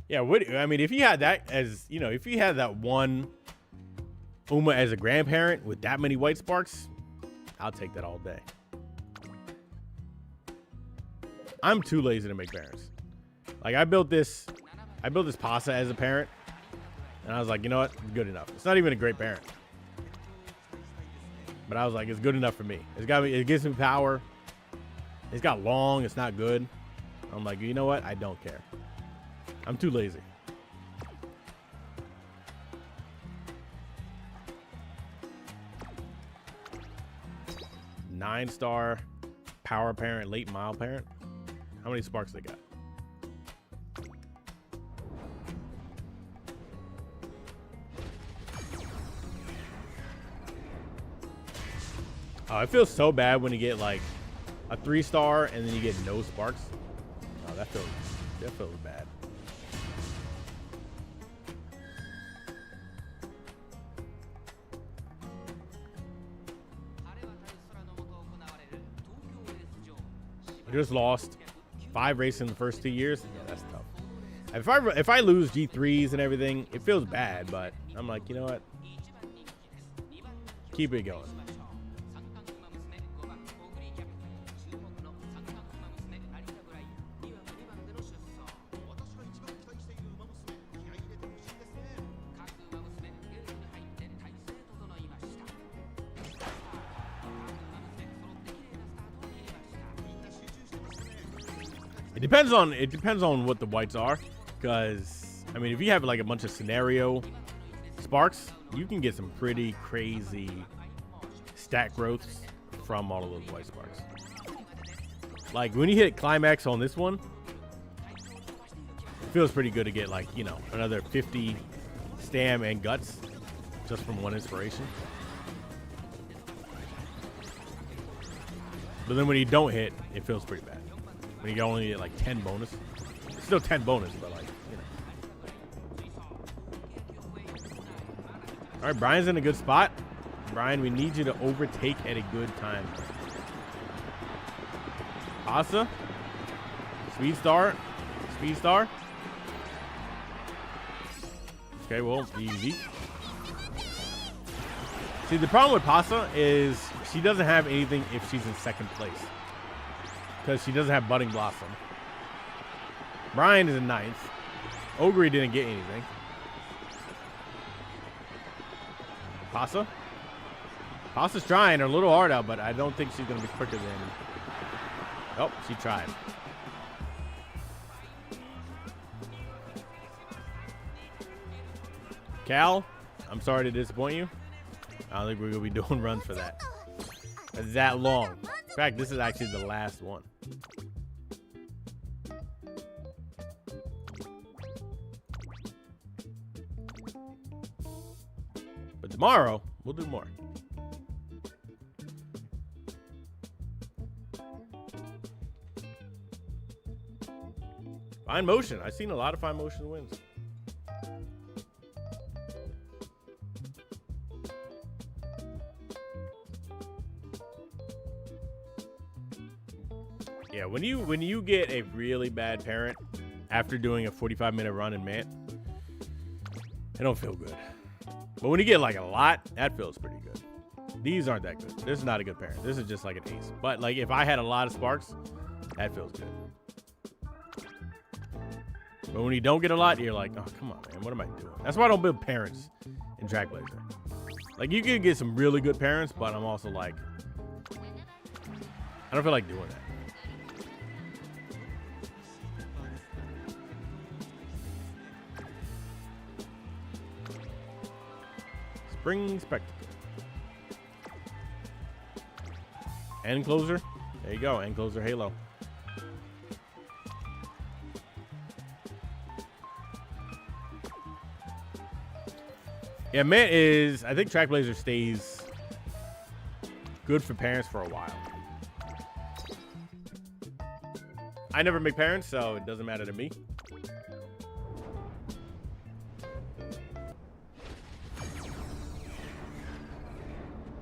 Speaker 1: Yeah, I mean, if you had that as, you know, if you had that one Uma as a grandparent with that many white sparks, I'll take that all day. I'm too lazy to make parents. Like, I built this pasta as a parent, and I was like, you know what? It's good enough. It's not even a great parent. But I was like, it's good enough for me. It gives me power. It's got long. It's not good. I'm like, you know what? I don't care. I'm too lazy. Nine-star power parent, late mile parent. How many sparks they got? Oh, it feels so bad when you get like a 3-star and then you get no sparks. Oh, that feels bad. I just lost 5 races in the first 2 years. Yeah, that's tough. If I lose G3s and everything, it feels bad, but I'm like, you know what? Keep it going. It depends on what the whites are. Because, I mean, if you have like a bunch of scenario sparks, you can get some pretty crazy stat growths from all of those white sparks. Like when you hit climax on this one, it feels pretty good to get like, you know, another 50 stam and guts just from one inspiration. But then when you don't hit, it feels pretty bad. When you only get like 10 bonus. It's still 10 bonus, but like, you know. All right, Brian's in a good spot. Brian, we need you to overtake at a good time. Asa. Speed Star. Speed Star. Okay, well, easy. See, the problem with Pasa is she doesn't have anything if she's in second place. Because she doesn't have Budding Blossom. Brian is in ninth. Ogre didn't get anything. Pasa. Pasa's trying her a little hard out, but I don't think she's going to be quicker than... Oh, she tried. Cal, I'm sorry to disappoint you. I don't think we're going to be doing runs for that. It's that long. In fact, this is actually the last one. But tomorrow, we'll do more. Fine Motion. I've seen a lot of Fine Motion wins. Yeah, when you get a really bad parent after doing a 45-minute run in Mant, it don't feel good. But when you get like a lot, that feels pretty good. These aren't that good. This is not a good parent. This is just like an ace. But like if I had a lot of sparks, that feels good. But when you don't get a lot, you're like, oh, come on, man. What am I doing? That's why I don't build parents in Trackblazer. Like, you can get some really good parents, but I'm also like, I don't feel like doing that. Spring Spectacle. End closer. There you go. End closer Halo. Yeah, Mint is, I think Trackblazer stays good for parents for a while. I never make parents, so it doesn't matter to me.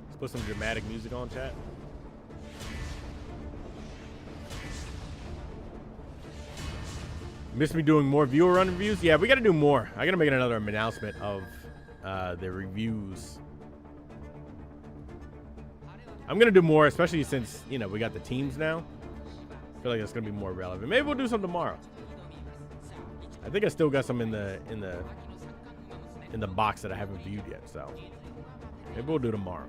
Speaker 1: Let's put some dramatic music on, chat. Miss me doing more viewer run reviews? Yeah, we got to do more. I got to make another announcement of the reviews. I'm going to do more, especially since, you know, we got the teams now. I feel like it's going to be more relevant. Maybe we'll do some tomorrow. I think I still got some in the box that I haven't viewed yet, so maybe we'll do tomorrow.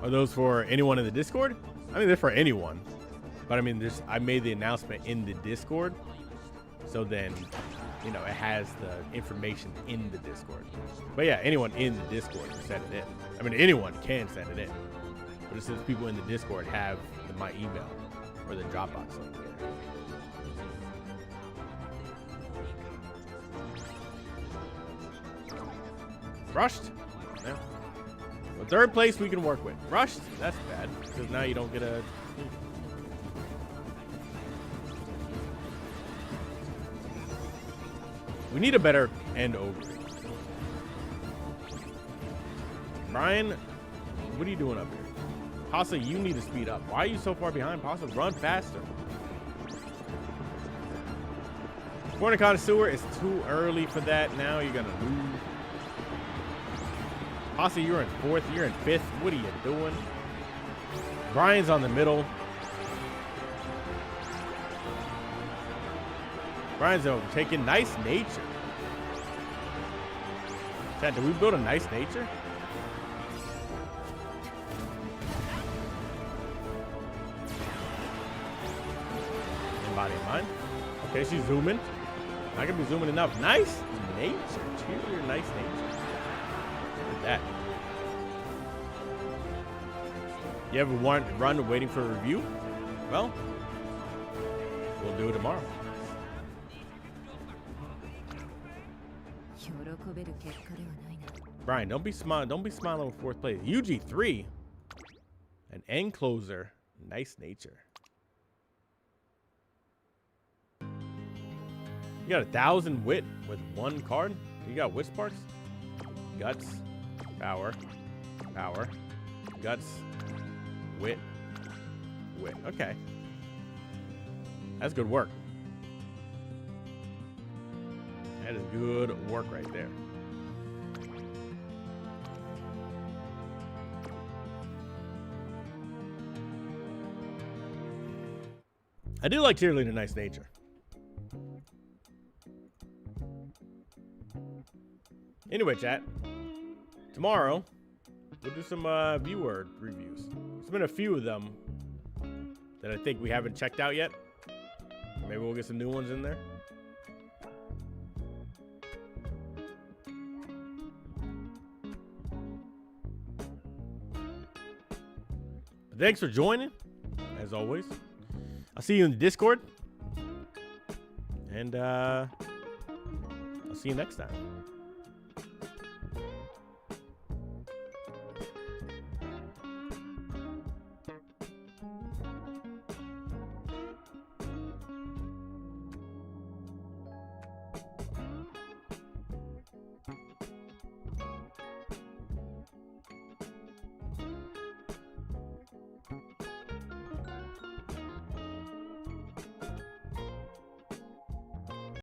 Speaker 1: Are those for anyone in the Discord? I mean, they're for anyone. But I mean, I made the announcement in the Discord. So then, you know, it has the information in the Discord. But yeah, anyone in the Discord can send it in. I mean, anyone can send it in. But it says people in the Discord have my email or the Dropbox link. Rushed? Yeah. Well, third place we can work with. Rushed? That's bad. Because now you don't get a... We need a better end over. Brian, what are you doing up here? Pasa, you need to speed up. Why are you so far behind? Pasa, run faster. Corner Connoisseur, it's too early for that. Now you're going to lose. Pasa, you're in fourth. You're in fifth. What are you doing? Brian's on the middle. Brian's overtaking Nice Nature. Chat, did we build a Nice Nature? somebody of mine. Okay, she's zooming. I can be zooming enough. Nice nature. Cheer, nice nature. Look at that. You ever want to run waiting for a review? Well, we'll do it tomorrow. Brian, don't be smiling. Don't be smiling with fourth place. UG3, an end closer. Nice nature. You got 1,000 wit with one card. You got wit sparks, guts, power, power, guts, wit, wit. Okay, that's good work. That is good work right there. I do like cheerleading nice nature. Anyway, chat. Tomorrow, we'll do some viewer reviews. There's been a few of them that I think we haven't checked out yet. Maybe we'll get some new ones in there. But thanks for joining, as always. I'll see you in the Discord. And I'll see you next time.